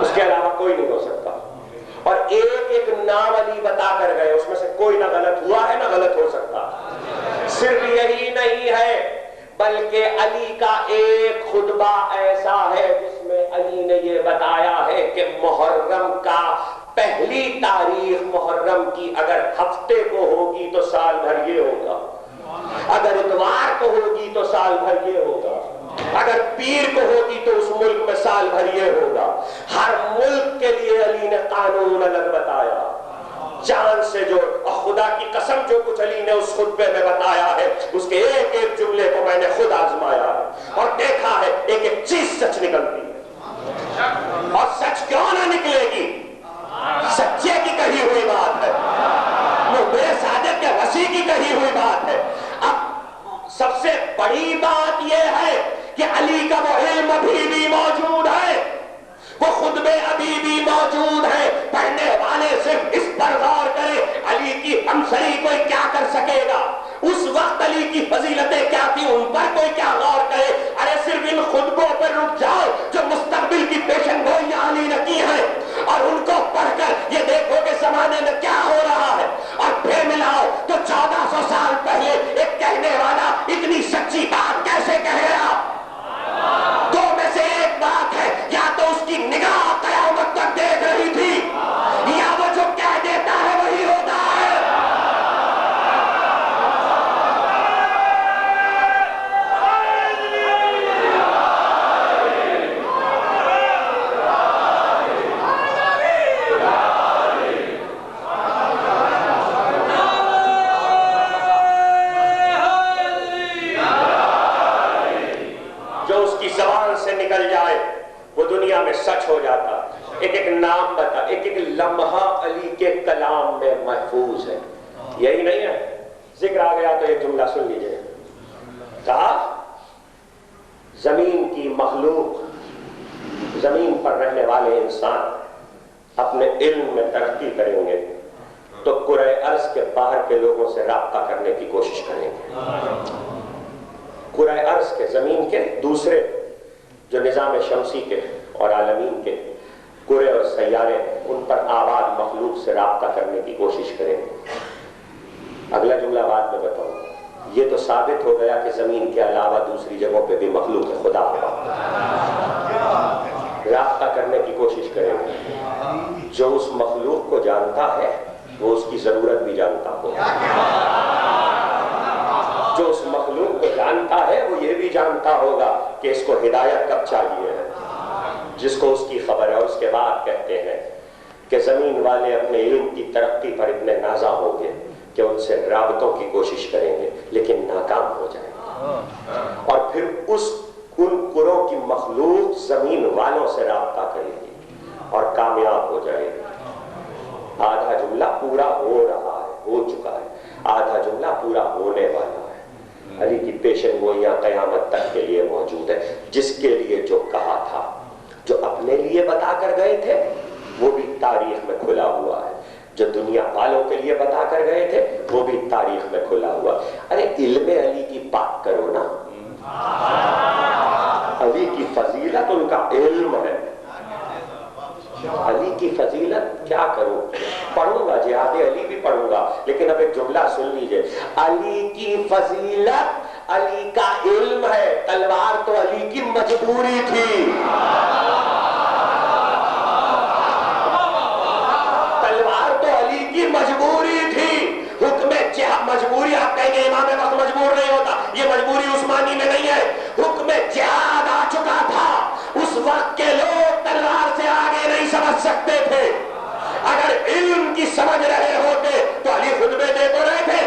اس کے علاوہ کوئی نہیں ہو سکتا۔ اور ایک ایک نام علی بتا کر گئے، اس میں سے کوئی نہ غلط ہوا ہے نہ غلط ہو سکتا۔ صرف یہی نہیں ہے بلکہ علی کا ایک خطبہ ایسا ہے جس میں علی نے یہ بتایا ہے کہ محرم کا پہلی تاریخ محرم کی اگر ہفتے کو ہوگی تو سال بھر یہ ہوگا، اگر اتوار کو ہوگی تو سال بھر یہ ہوگا، اگر پیر کو ہوگی تو اس ملک میں سال بھر یہ ہوگا۔ ہر ملک کے لیے علی نے قانون الگ بتایا، جان سے جو، اور خدا کی قسم جو کچھ علی نے اس خطبے میں بتایا ہے اس کے ایک ایک جملے کو میں نے خود آزمایا ہے اور دیکھا ہے ایک ایک چیز سچ نکلتی ہے۔ اور سچ کیوں نہ نکلے گی؟ سچے کی کہی ہوئی بات ہے، میرے صادق کے وسیع کی کہی ہوئی بات ہے۔ اب سب سے بڑی بات یہ ہے کہ علی کا وہ علم ابھی بھی موجود ہے، وہ خطبے ابھی بھی موجود ہیں۔ پڑھنے والے صرف اس پر غور کرے علی کی ہمسری کوئی کیا کر سکے گا، اس وقت علی کی فضیلتیں کیا تھی ان پر کوئی کیا غور کرے۔ ارے صرف ان خطبوں پر رک جاؤ جو مستقبل کی پیشن گوئیاں علی نے کی ہیں اور ان کو پڑھ کر یہ دیکھو کہ زمانے میں کیا ہو رہا ہے، اور پھر ملاؤ تو 1400 سال پہلے ایک کہنے والا اتنی سچی بات کیسے کہے گا؟ دو میں سے ایک بات ہے، یا تو اس کی نگاہ قیامت تک دیکھ رہی تھی یا وہ جو کہہ دیتا ہے وہی ہوتا ہے۔ نکل جائے وہ دنیا میں سچ ہو جاتا۔ ایک ایک نام بتا، ایک ایک لمحہ علی کے کلام میں محفوظ ہے۔ یہی نہیں ہے، ذکر آ گیا تو ایک جملہ سن لیجئے، کہا زمین کی مخلوق، زمین پر رہنے والے انسان اپنے علم میں ترقی کریں گے تو کرۂ ارض کے باہر کے لوگوں سے رابطہ کرنے کی کوشش کریں گے۔ کرۂ ارض کے، زمین کے دوسرے جو نظام شمسی کے اور عالمین کے کرے اور سیارے ان پر آباد مخلوق سے رابطہ کرنے کی کوشش کریں۔ اگلا جملہ بعد میں بتاؤں، یہ تو ثابت ہو گیا کہ زمین کے علاوہ دوسری جگہوں پہ بھی مخلوق خدا ہوگا، رابطہ کرنے کی کوشش کریں گے۔ جو اس مخلوق کو جانتا ہے وہ اس کی ضرورت بھی جانتا ہوگا، جو اس مخلوق کو جانتا ہے وہ یہ بھی جانتا ہوگا کہ اس کو ہدایت کب چاہیے ہے، جس کو اس کی خبر ہے۔ اور اس کے بعد کہتے ہیں کہ زمین والے اپنے علم کی ترقی پر اتنے نازا ہوں گے کہ ان سے رابطوں کی کوشش کریں گے لیکن ناکام ہو جائیں گے، اور پھر ان کروں کی مخلوق زمین والوں سے رابطہ کرے گی اور کامیاب ہو جائے گی۔ آدھا جملہ پورا ہو رہا ہے، ہو چکا ہے، آدھا جملہ پورا ہونے والا ہے۔ علی کی پیشن گوئیاں قیامت تک کے لیے موجود ہے۔ جس کے لیے جو کہا تھا، جو اپنے لیے بتا کر گئے تھے وہ بھی تاریخ میں کھلا ہوا ہے، جو دنیا والوں کے لیے بتا کر گئے تھے وہ بھی تاریخ میں کھلا ہوا۔ ارے علم علی کی بات کرو نا، علی کی فضیلت ان کا علم ہے. علی کی فضیلت کیا کروں؟ پڑھوں گا جہاد علی بھی پڑھوں گا، لیکن اب ایک جملہ سن لیجئے. علی کی فضیلت علی کا علم ہے، تلوار تو علی کی مجبوری تھی. تلوار تو علی کی مجبوری تھی. حکم جہاد مجبوری، آپ کہیں گے امام وقت مجبور نہیں ہوتا، یہ مجبوری عثمانی میں نہیں ہے. حکم جہاد آ چکا تھا، اس وقت کے لوگ تلوار سے آگے نہیں سمجھ سکتے تھے. اگر علم کی سمجھ رہے ہوتے تو علی خطبے دے تو رہے تھے.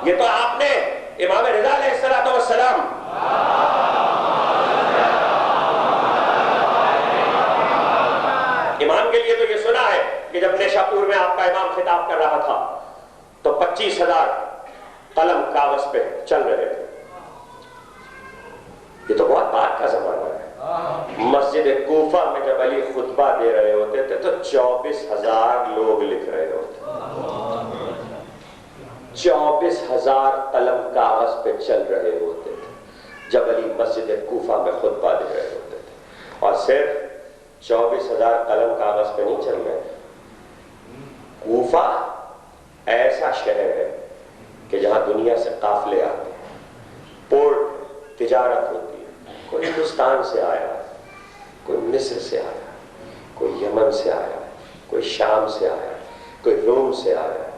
یہ تو آپ نے امام رضا علیہ السلام امام کے لیے تو یہ سنا ہے کہ جب نیشاپور میں آپ کا امام خطاب کر رہا تھا تو 25,000 قلم کاغذ پہ چل رہے تھے. یہ تو بہت بات کا زمانہ ہے. مسجد کوفہ میں جب علی خطبہ دے رہے ہوتے تھے تو 24,000 لوگ لکھ رہے ہوتے. 24,000 قلم کاغذ پہ چل رہے ہوتے تھے جب علی مسجد کوفہ میں خطبہ دے رہے ہوتے تھے. اور صرف 24,000 قلم کاغذ پہ نہیں چل رہے. کوفہ ایسا شہر ہے کہ جہاں دنیا سے قافلے آتے ہیں، پورٹ تجارت ہوتی ہے. کوئی ہندوستان سے آیا ہے، کوئی مصر سے آیا ہے، کوئی یمن سے آیا ہے، کوئی شام سے آیا ہے، کوئی روم سے آیا ہے،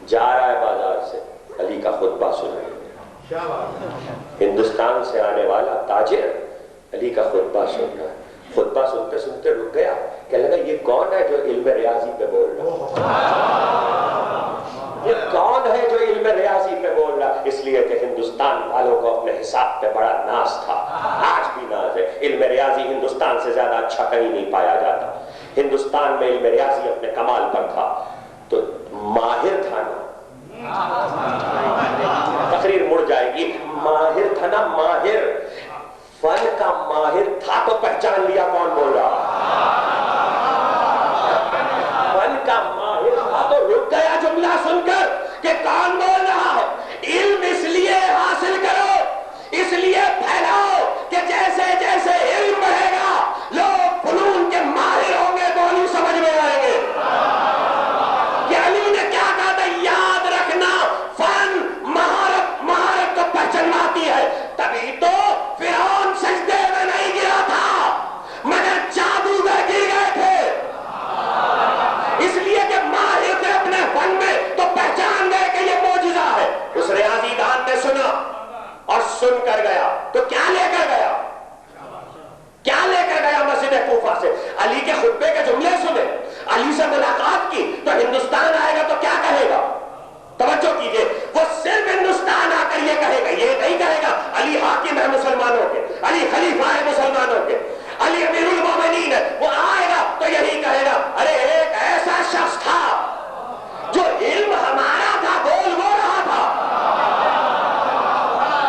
جا رہا ہے بازار سے علی کا خطبہ سننے. ہندوستان سے آنے والا تاجر علی کا خطبہ سن رہا ہے. خطبہ سنتے سنتے رک گیا، کہنے لگا یہ کون ہے جو علم ریاضی پہ بول رہا؟ یہ کون ہے جو علم ریاضی پہ بول رہا؟ اس لیے کہ ہندوستان والوں کو اپنے حساب پہ بڑا ناز تھا، آج بھی ناز ہے. علم ریاضی ہندوستان سے زیادہ اچھا کہیں نہیں پایا جاتا. ہندوستان میں علم ریاضی اپنے کمال پر تھا تو ماہر تھا نا. تقریر مڑ جائے گی. ماہر تھا نا، ماہر فن کا ماہر تھا تو پہچان لیا کون بول رہا. فن کا ماہر تھا تو رک گیا جملہ سن کر کہ کون بول رہا ہے. علم اس لیے حاصل کرو، اس لیے پھیلاؤ کہ جیسے جیسے علم بڑھے گا لوگ فنون کے ماہر ہوں گے تو علم سمجھ میں آئیں گے. کہ علی نے کیا کہا تھا؟ یاد رکھنا فن مہارت کو پہچانتی ہے. تبھی تو فرعون سجدے میں نہیں گرا تھا مگر جادو میں گر گئے تھے. اس لیے کہ ماہر تھے اپنے فن میں تو پہچان گئے کہ یہ معجزہ ہے. اس ریاضی دان نے سنا اور سن کر گیا تو کیا لے کر گیا؟ کیا لے کر گیا مسجد کوفہ سے؟ علی کے خطبے کے جملے سنے، علی سے ملاقات کی. تو ہندوستان آئے گا تو کیا کہے گا؟ توجہ کیجئے، وہ صرف ہندوستان آ کر یہ کہے گا، یہ نہیں کہے گا علی حاکم ہے مسلمانوں کے، علی خلیفہ ہے مسلمانوں کے، علی امیر المومنین ہے. وہ آئے گا تو یہی کہے گا ارے ایک ایسا شخص تھا جو علم ہمارا تھا بول وہ رہا تھا.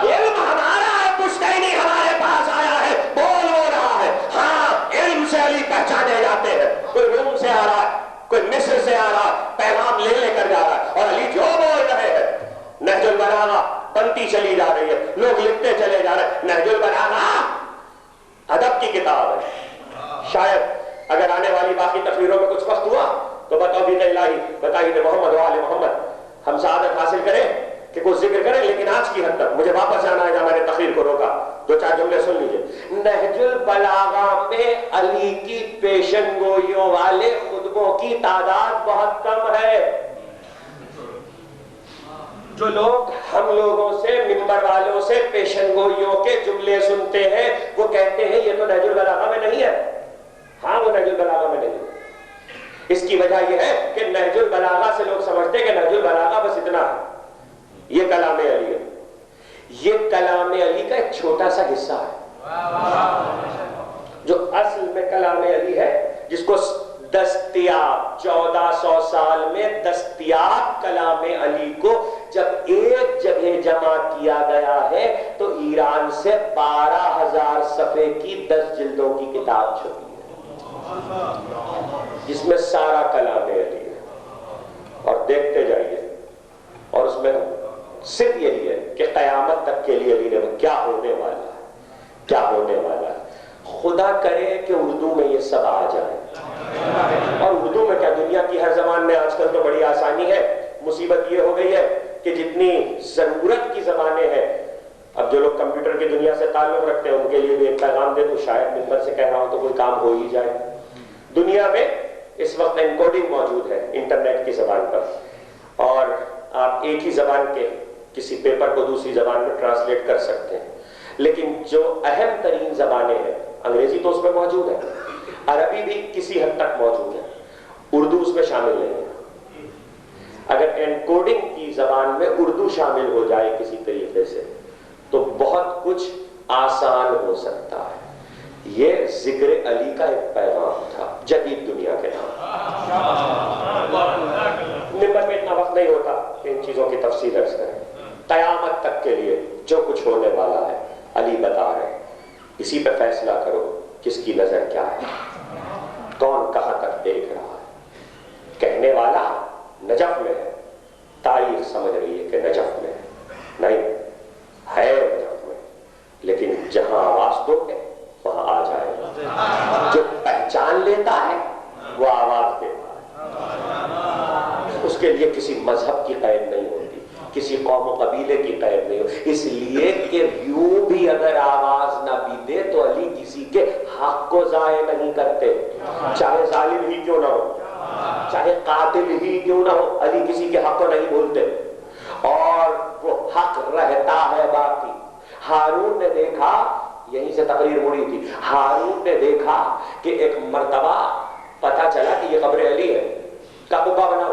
علم ہمارا ہے پشتینی ہمارے پاس آیا ہے بول وہ رہا ہے. ہاں علم سے علی پہچانے جاتے ہیں. کوئی روم سے آ رہا ہے، کوئی مصر سے آ رہا ہے، پیغام لے کر جا رہا ہے اور علی جو بول رہے ہیں. نہج البلاغہ بنتی چلی جا رہی ہے، لوگ لکھتے چلے جا رہے ہیں. نہج البلاغہ ادب کی کتاب ہے. شاید اگر آنے والی باقی تقریروں میں کچھ وقت ہوا تو بتوفیق الہی بتائیے محمد و آل محمد ہم سعادت حاصل کریں کہ کچھ ذکر کریں. لیکن آج کی حد تک مجھے واپس جانا ہے جہاں میں نے تقریر کو روکا. 2-4 جملے سن لیجئے. نہج البلاغہ میں علی کی پیشن گوئیوں والے خطبوں کی تعداد بہت کم ہے. جو لوگ ہم لوگوں سے ممبر والوں سے پیشن گوئیوں کے جملے سنتے ہیں وہ کہتے ہیں یہ تو نہج البلاغہ میں نہیں ہے. ہاں وہ نہج البلاغہ میں نہیں ہے. اس کی وجہ یہ ہے کہ نہج البلاغہ سے لوگ سمجھتے ہیں کہ نہج البلاغہ بس اتنا ہے، یہ کلام علی ہے. یہ کلام علی کا ایک چھوٹا سا حصہ ہے. جو اصل میں کلام علی ہے، جس کو دستیاب 1400 سال میں دستیاب کلام علی کو جب ایک جگہ جمع کیا گیا ہے تو ایران سے 12,000 صفحے کی 10 جلدوں کی کتاب چھپی ہے جس میں سارا کلام علی ہے. اور دیکھتے جائیے اور اس میں صرف یہی ہے کہ قیامت تک کے لیے علی نے کیا ہونے والا ہے، کیا خدا کرے کہ اردو میں یہ سب آ جائے. اور اردو میں کیا، دنیا کی ہر زبان میں آج کل تو بڑی آسانی ہے. مصیبت یہ ہو گئی ہے کہ جتنی ضرورت کی زبانیں ہیں، اب جو لوگ کمپیوٹر کی دنیا سے تعلق رکھتے ہیں ان کے لیے بھی ایک پیغام دے تو شاید ممبر سے کہہ رہا ہوں تو کوئی کام ہو ہی جائے. دنیا میں اس وقت انکوڈنگ موجود ہے انٹرنیٹ کی زبان پر، اور آپ ایک ہی زبان کے کسی پیپر کو دوسری زبان میں ٹرانسلیٹ کر سکتے ہیں. لیکن جو اہم ترین زبانیں ہیں، انگریزی تو اس میں موجود ہے، عربی بھی کسی حد تک موجود ہے، اردو اس میں شامل نہیں ہے. اگر انکوڈنگ کی زبان میں اردو شامل ہو جائے کسی طریقے سے تو بہت کچھ آسان ہو سکتا ہے. یہ ذکر علی کا ایک پیغام تھا جدید دنیا کے نام. ممبر میں اتنا وقت نہیں ہوتا کہ ان چیزوں کی تفصیل عرض کریں. قیامت تک کے لیے جو کچھ ہونے والا ہے علی بتا رہے ہیں، اسی پہ فیصلہ کرو کس کی نظر کیا ہے، کون کہاں تک دیکھ رہا ہے. کہنے والا نجف میں ہے، تاریخ سمجھ رہی ہے کہ نجف میں ہے، نہیں ہے نجف میں، لیکن جہاں آواز دو گے وہاں آ جائے گا. جو پہچان لیتا ہے وہ آواز دیتا ہے. اس کے لیے کسی مذہب کی قید نہیں ہوتی، کسی قوم و قبیلے کی قید نہیں ہوتی. اس لیے کہ یوں بھی اگر آواز نہ بھی دے تو علی کسی کے حق کو ضائع نہیں کرتے، چاہے ظالم ہی کیوں نہ ہو، چاہے قاتل ہی کیوں نہ ہو، علی کسی کے حق کو نہیں بھولتے، اور وہ حق رہتا ہے باقی. ہارون نے دیکھا، یہیں سے تقریر مڑی تھی، ہارون نے دیکھا کہ ایک مرتبہ پتا چلا کہ یہ قبر علی ہے، کا قبہ بناؤ،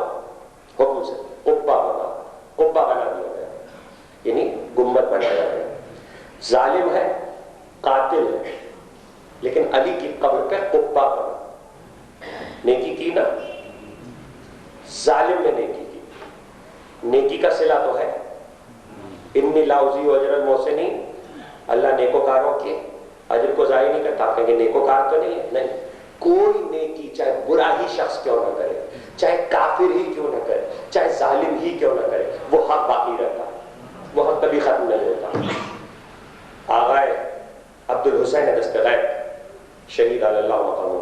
حکم سے قبہ بناؤ، قبہ بنا دیا گیا، یعنی گنبد بنایا گیا. ظالم ہے، قاتل ہے، لیکن علی کی قبر پہ قبہ بنا. نیکی کی نا، ظالم نے نیکی کی، نیکی کا صلہ تو ہے. انی لا اضیع اجر المحسنین، اللہ نیکوکاروں کے اجر کو ضائع نہیں کرتا. آپ کہیں گے نیکوکار تو نہیں ہے، نہیں. کوئی نیکی چاہے برا ہی شخص کیوں نہ کرے، چاہے کافر ہی کیوں نہ کرے، چاہے ظالم ہی کیوں نہ کرے، وہ حق باقی رہتا ہے، وہ حق کبھی ختم نہیں ہوتا. آغائے عبد الحسین دستغیب شہید علی اللہ مقامہ،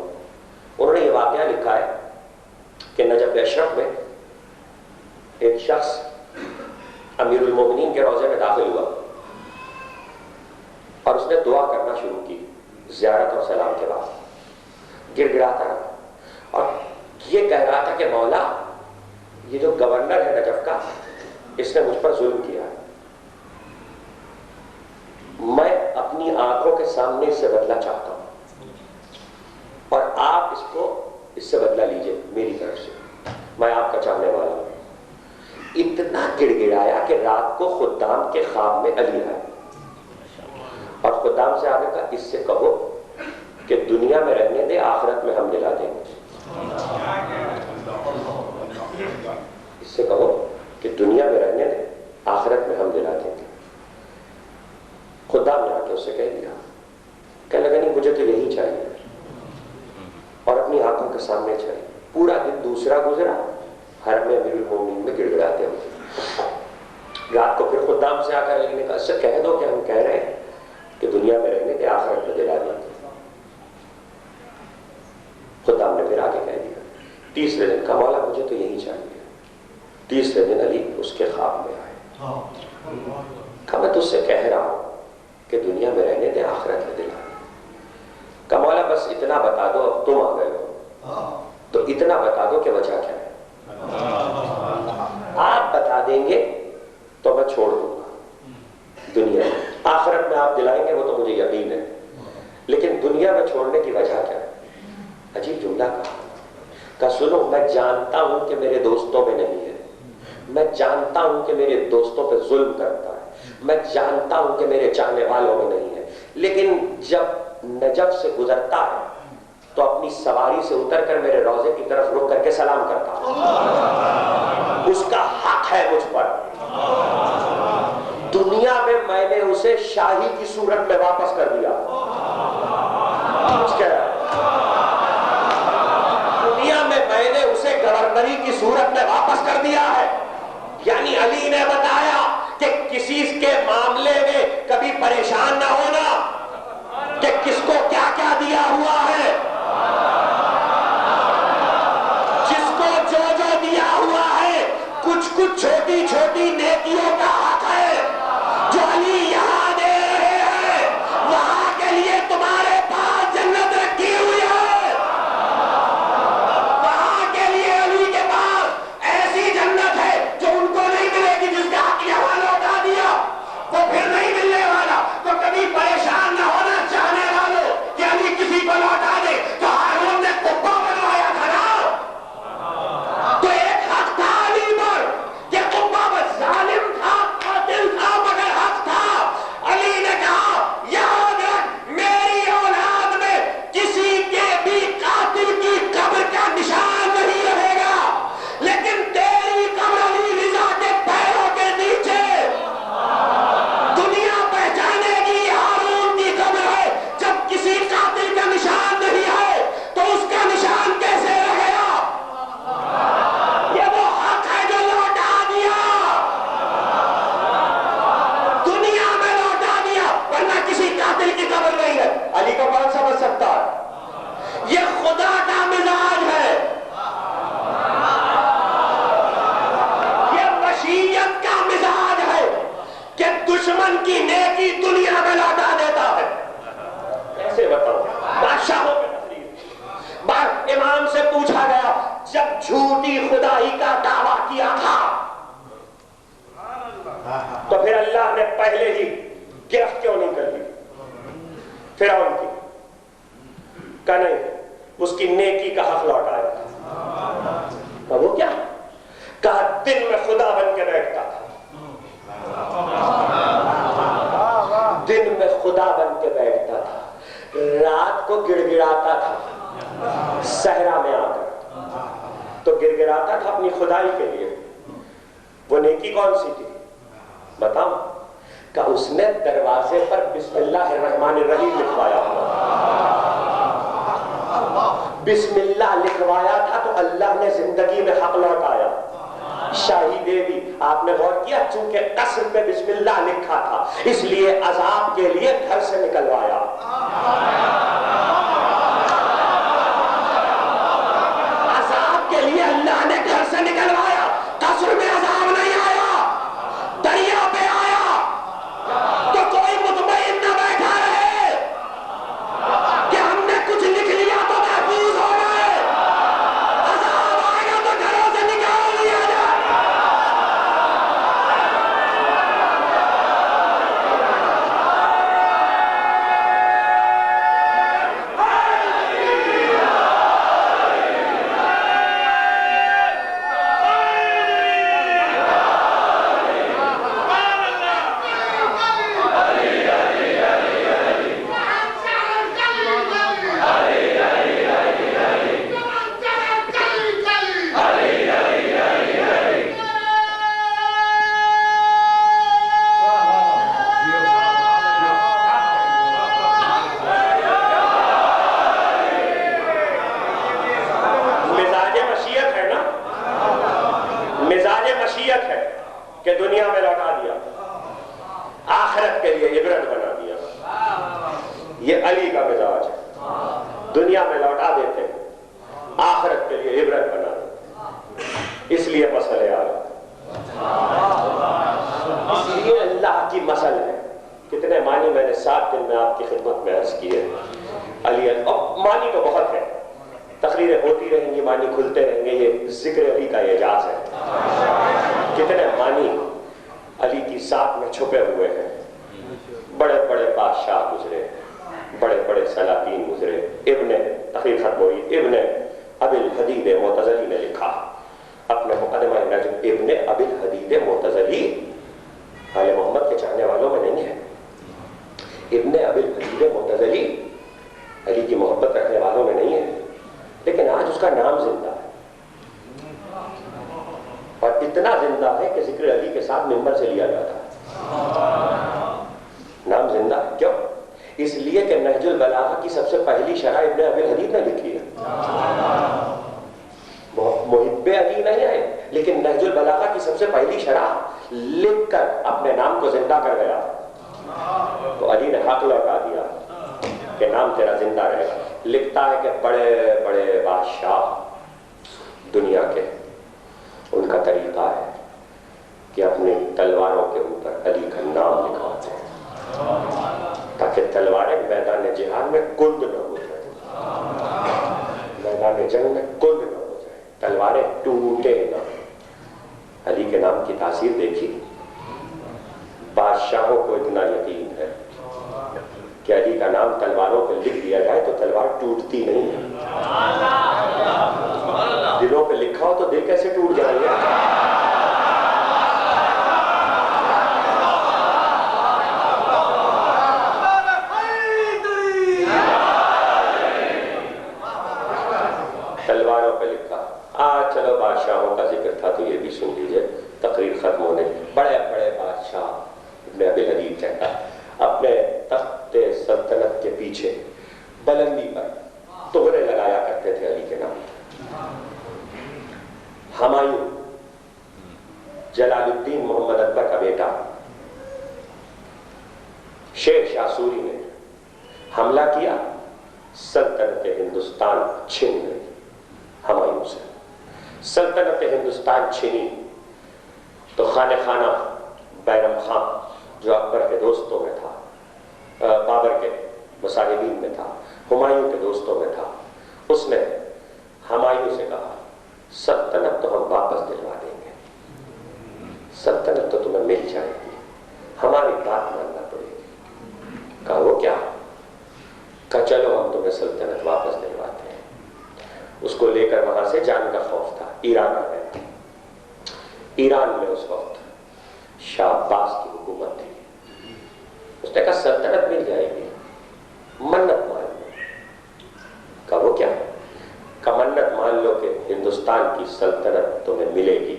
انہوں نے یہ واقعہ لکھا ہے کہ نجف اشرف میں ایک شخص امیر المومنین کے روضے میں داخل ہوا اور اس نے دعا کرنا شروع کی زیارت اور سلام کے بعد. گر گڑاتا رہا اور یہ کہہ رہا تھا کہ مولا، یہ جو گورنر ہے نجف کا، اس نے مجھ پر ظلم کیا ہے، میں اپنی آنکھوں کے سامنے اس سے بدلہ چاہتا ہوں، اور آپ اس سے بدلہ لیجئے میری طرف سے، میں آپ کا چاہنے والا ہوں. اتنا گڑ گڑایا کہ رات کو خدام کے خواب میں علی آئے اور خدام سے آگے کہا اس سے کہو کہ دنیا میں رہنے دے، آخرت میں ہم دلا دیں گے. اس سے کہو کہ دنیا میں رہنے دے، آخرت میں ہم دلا دیں گے. خدام نے آ کے اس سے کہہ دیا، کہنے لگا نہیں مجھے تو یہی چاہیے، اور اپنی آنکھوں کے سامنے چاہیے. پورا دن دوسرا گزرا حرم امیر المومنین میں گڑ گڑاتے ہوئے. رات کو پھر خدام سے آ کر علی نے کہا اس سے کہہ دو کہ ہم کہہ رہے ہیں کہ دنیا میں رہنے کے آخرت میں دلا دیں گے. خدام نے پھر آگے کہہ دیا. تیسرے دن کہا مولا مجھے تو یہی چاہیے. تیسرے دن علی اس کے خواب میں آئے، کہا میں تجھ سے کہہ رہا ہوں کہ دنیا میں رہنے دے، آخرت میں دلا دیں. کہا مولا بس اتنا بتا دو، اب تم آ گئے ہو تو اتنا بتا دو کہ وجہ کیا ہے. آپ بتا دیں گے تو میں چھوڑ دوں گا دنیا میں، آخرت میں آپ دلائیں گے وہ تو مجھے یقین ہے، لیکن دنیا میں چھوڑنے کی وجہ کیا ہے. عجیب جملہ کہا سنو، میں جانتا ہوں کہ میرے دوستوں میں نہیں ہے، میں جانتا ہوں کہ میرے دوستوں پہ ظلم کرتا ہے، میں جانتا ہوں کہ میرے چاہنے والوں میں نہیں ہے، لیکن جب نجف سے گزرتا ہے تو اپنی سواری سے اتر کر میرے روضے کی طرف رک کر کے سلام کرتا ہے. اس کا حق ہے مجھ پر. دنیا میں نے اسے شاہی کی صورت میں واپس کر دیا. دنیا میں نے اسے گورنری کی صورت میں واپس کر دیا ہے. یعنی علی نے بتایا کہ کسی کے معاملے میں کبھی پریشان نہ ہونا کہ کس کو کیا کیا دیا چھوٹی چھوٹی نیکیوں کا حق ہے جو علی یہاں دے رہے ہیں، وہاں کے لیے تمہارے پاس جنت رکھی ہوئی ہے، وہاں کے لیے علی کے پاس ایسی جنت ہے جو ان کو نہیں ملے گی۔ جس کا حق یہاں لوٹا دیا وہ پھر نہیں ملنے والا۔ تو کبھی پریشان نہ ہونا چاہنے والوں کہ علی کسی کو لوٹا دے، تو ہارون نے قبہ بنوایا تھا نا، تو ایک حق تھا علی پر کہ قبہ بس ظالم تھا، قاتل تھا، مگر حق تھا۔ علی نے کہا یاد رکھ میری اولاد میں کسی کے بھی قاتل کی قبر کا نشان نہیں رہے گا، لیکن تیری قبر علی رضا کے پیروں کے نیچے دنیا پہچانے گی ہارون کی قبر ہے۔ جب کسی قاتل کا نشان نہیں ہے تو اس کا نشان کیسے رہ گیا؟ یہ وہ حق ہے جو لوٹا دیا، دنیا میں لوٹا دیا، ورنہ کسی قاتل کی قبر نہیں ہے۔ علی کو کون سمجھ سکتا ہے؟ یہ خدا کا مزاج ہے، یہ مشیت کا مزاج ہے کہ دشمن کی نیکی دنیا میں لوٹا دیتا ہے۔ کیسے بتاؤں؟ بادشاہوں کی تقریر، امام سے پوچھا گیا جب جھوٹی خدائی کا دعویٰ کیا تھا تو پھر اللہ نے پہلے ہی گرفت کیوں نہیں کر لی فرعون کی؟ کہا نہیں، اس کی نیکی کا حق لوٹایا۔ کہا وہ کیا؟ کہا دن میں خدا بن کے بیٹھتا تھا، دن میں خدا بن کے بیٹھتا تھا، رات کو گڑ گڑاتا تھا صحرا میں آ کر، تو گڑ گڑاتا تھا اپنی خدائی کے لیے۔ وہ نیکی کون سی تھی بتاؤ؟ کہ اس نے دروازے پر بسم اللہ الرحمن الرحیم لکھوایا تھا، بسم اللہ لکھوایا تھا تو اللہ نے زندگی میں حق لوٹایا، شاہی دے دی۔ آپ نے غور کیا؟ چونکہ قصر پہ بسم اللہ لکھا تھا اس لیے عذاب کے لیے گھر سے نکلوایا۔ عذاب کے لیے اللہ نے گھر سے نکلوایا، قصر میں عذاب نہیں آیا، دریا پہ آیا۔ تو کوئی مطمئن نہ بیٹھا رہے کہ ہم نے کچھ لکھ لیا تو محفوظ ہو گئے، عذاب آئے گا تو گھروں سے نکال لیا جائے۔ کہ دنیا میں لوٹا دیا، آخرت کے لیے عبرت بنا دیا۔ یہ علی کا مزاج ہے، دنیا میں لوٹا دیتے ہیں، آخرت کے لیے عبرت بنا دیتے، اس لیے مسئلے آ رہے، اس لیے اللہ کی مسئل ہے۔ کتنے معنی میں نے 7 دن میں آپ کی خدمت میں عرض کیے علی، اب معنی تو بہت ہے، تقریریں ہوتی رہیں گی، معنی کھلتے رہیں گے، یہ ذکر علی کا اعجاز ہے۔ کتنے معنی علی کی ذات میں چھپے ہوئے ہیں۔ بڑے بڑے بادشاہ گزرے، بڑے بڑے سلاطین گزرے۔ تقریر ختم ہوئی، ابن ابی الحدید معتزلی نے لکھا اپنے مقدمہ نجم، ابن ابی الحدید معتزلی آل محمد کے چاہنے والوں میں نہیں ہے۔ ابن ابی الحدید معتزلی علی کی محبت رکھنے والوں میں نہیں ہے، لیکن آج اس کا نام زندہ ہے، اور اتنا زندہ ہے کہ ذکر علی کے ساتھ منبر سے لیا جاتا ہے۔ نام زندہ ہے، کیوں؟ اس لیے کہ نہج البلاغہ کی سب سے پہلی شرح ابن ابی الحدید نے لکھی ہے۔ محب علی نہیں ہے، لیکن نہج البلاغہ کی سب سے پہلی شرح لکھ کر اپنے نام کو زندہ کر گیا، تو علی نے حق لوٹا دیا کہ نام تیرا زندہ رہے گا۔ لکھتا ہے کہ بڑے بڑے بادشاہ دنیا کے، ان کا طریقہ ہے ان تلواروں کے اوپر علی کا نام لکھواتے ہیں تاکہ تلواریں میدان جہاد میں کند نہ ہو جائے، میدان جنگ میں کند نہ ہو جائے، تلواریں ٹوٹے نہ۔ علی کے نام کی تاثیر دیکھی، بادشاہوں کو اتنا یقین ہے کہ علی کا نام تلواروں پہ لکھ دیا جائے تو تلوار ٹوٹتی نہیں ہے۔ دلوں پہ لکھا ہو تو دل کیسے ٹوٹ جائیں گے؟ تلواروں پہ لکھا۔ آج چلو بادشاہوں کا ذکر تھا تو یہ بھی سن لیجئے، تقریر ختم ہونے، بڑے بڑے بادشاہ ابن ابی الحدید کہتا اپنے تخت سلطنت کے پیچھے بلندی پر طغرے لگایا کرتے تھے علی کے نام۔ ہمایوں جلال الدین محمد اکبر کا بیٹا شیر شاہ سوری نے حملہ کیا، سلطنت ہندوستان چھن گئی ہمایوں سے۔ سلطنت ہندوستان چھنی تو خانہ خانہ بیرم خان جو اکبر کے دوستوں میں تھا، بابر کے مصاحبین میں تھا، ہمایوں کے دوستوں میں تھا، اس نے ہمایوں سے کہا سلطنت تو ہم واپس دلوا دیں گے، سلطنت تو تمہیں مل جائے گی، ہماری بات ماننا پڑے گی۔ کہا وہ کیا؟ کہا چلو ہم تمہیں سلطنت واپس دلواتے ہیں۔ اس کو لے کر وہاں سے جان کا خوف تھا، ایران میں گئے۔ ایران میں اس وقت شاہ عباس کی حکومت تھی۔ اس نے کہا سلطنت مل جائے گی، منت مان لو۔ کہا وہ کیا؟ کہا منت مان لو کہ ہندوستان کی سلطنت تمہیں ملے گی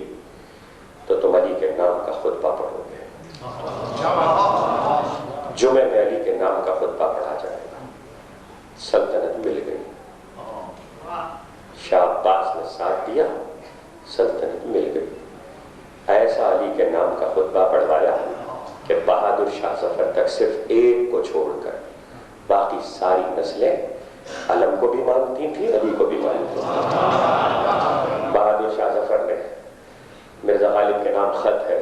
تو تم علی کے نام کا خطبہ پڑھو گے، جمعے میں علی کے نام کا خطبہ پڑھا جائے گا۔ سلطنت مل گئی، شاہ عباس نے ساتھ دیا، سلطنت مل گئی۔ ایسا علی کے نام کا خطبہ پڑھوایا کہ بہادر شاہ ظفر تک صرف ایک کو چھوڑ کر باقی ساری نسلیں علم کو بھی مانتی تھیں، علی کو بھی مانتی تھیں۔ بہادر شاہ ظفر نے، مرزا غالب کے نام خط ہے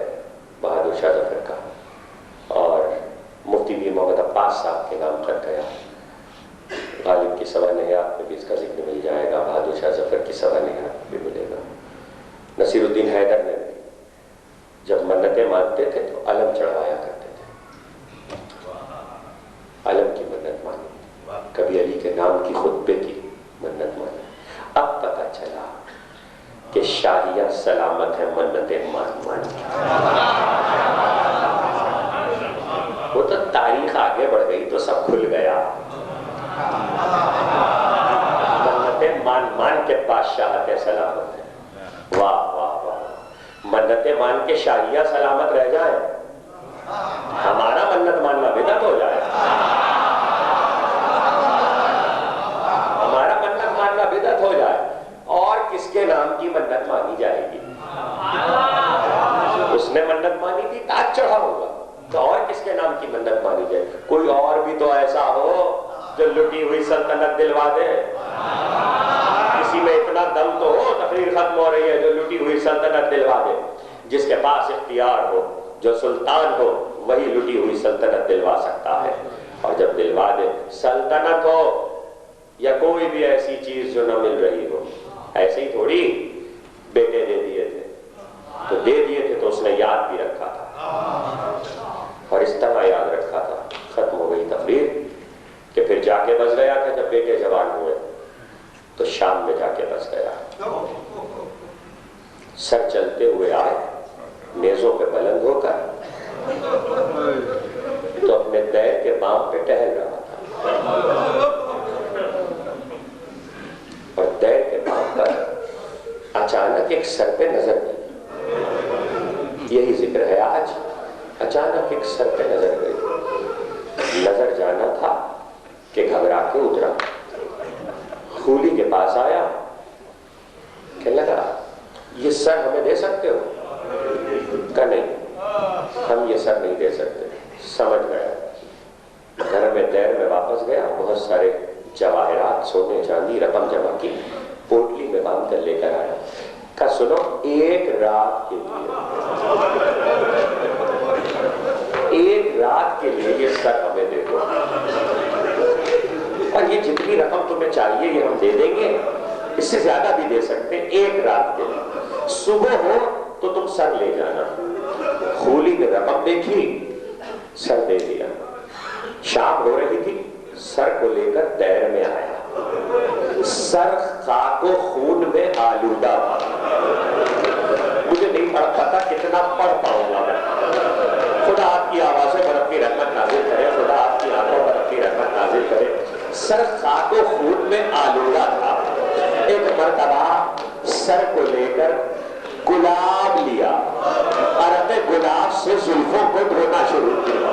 بہادر شاہ ظفر کا، اور مفتی میر محمد عباس صاحب کے نام خط گیا۔ غالب کی سوانحیات میں بھی اس کا ذکر مل جائے گا، بہادر شاہ ظفر کی سوانحیات بھی ملے گا۔ نصیر الدین حیدر نے جب منتیں مانتے تھے تو علم چڑھوایا کرتے تھے، علم کی منت مانی، کبھی علی کے نام کی خطبے کی منت مانی۔ اب پتہ چلا کہ شاہیہ سلامت ہے منتیں مان مان کی۔ وہ تو تاریخ آگے بڑھ گئی تو سب کھل گیا۔ منتیں مان مان کے بادشاہت سلامت ہے۔ واہ واہ واہ، منتیں مان کے شاہیہ سلامت رہ جائیں، ہمارا منت ماننا بدعت ہو جائے، ہمارا منت ماننا بدعت ہو جائے، اور کس کے نام کی منت مانی جائے گی؟ اس نے منت مانی تھی تاج چڑھا ہوگا، تو اور کس کے نام کی منت مانی جائے؟ کوئی اور بھی تو ایسا ہو جو لٹی ہوئی سلطنت دلوا دے، کسی میں اتنا دم تو ہو، تقریر ختم ہو رہی ہے، جو لٹی ہوئی سلطنت دلوا دے۔ جس کے پاس اختیار ہو، جو سلطان ہو، وہی لٹی ہوئی سلطنت دلوا سکتا ہے، اور جب دلوا دے، سلطنت ہو یا کوئی بھی ایسی چیز جو نہ مل رہی ہو، ایسے ہی تھوڑی بیٹے دے دیے تھے تو دے دیے تھے تو اس نے یاد بھی رکھا تھا، اور اس طرح یاد رکھا تھا۔ ختم ہو گئی تقریر کہ پھر جا کے بس گیا کہ جب بیٹے جوان ہوئے تو شام میں جا کے بس گیا۔ سر چلتے ہوئے آئے نیزوں پہ بلند ہو کر، تو اپنے دیر کے بام پہ ٹہل رہا تھا، اور دیر کے بام پر اچانک ایک سر پہ نظر گئی۔ یہی ذکر ہے آج، اچانک ایک سر پہ نظر گئی۔ نظر جانا تھا کہ گھبرا کے اترا، خولی کے پاس آیا، کہنے لگا یہ سر ہمیں دے سکتے ہو؟ کہا نہیں، ہم یہ سر نہیں دے سکتے۔ سمجھ گیا، گھر میں دیر میں واپس گیا، بہت سارے جواہرات، سونے چاندی، رقم جمع کی، پوٹلی میں باندھ کر لے کر آیا۔ کہا سنو، ایک رات کے لیے ایک رات کے لیے یہ سر ہمیں دے دو، اور یہ جتنی رقم تمہیں چاہیے یہ ہم دے دیں گے، اس سے زیادہ بھی دے سکتے ہیں، ایک رات کے لیے۔ صبح ہو تو تم سر لے جانا۔ خولی نے رقم دیکھی، سر دے دیا۔ شام ہو رہی تھی، سر کو لے کر دیر میں آیا، سر خاک و خون میں آلودہ تھا۔ مجھے نہیں پتا کتنا پڑھ پاؤں گا میں۔ خدا آپ کی آوازوں پر اپنی رحمت نازل کرے، خدا آپ کی آنکھوں پر اپنی رحمت نازل کرے۔ سر خاک و خون میں آلودہ تھا۔ ایک مرتبہ سر کو لے کر گلاب لیا، عرق گلاب سے زلفوں کو دھونا شروع کیا۔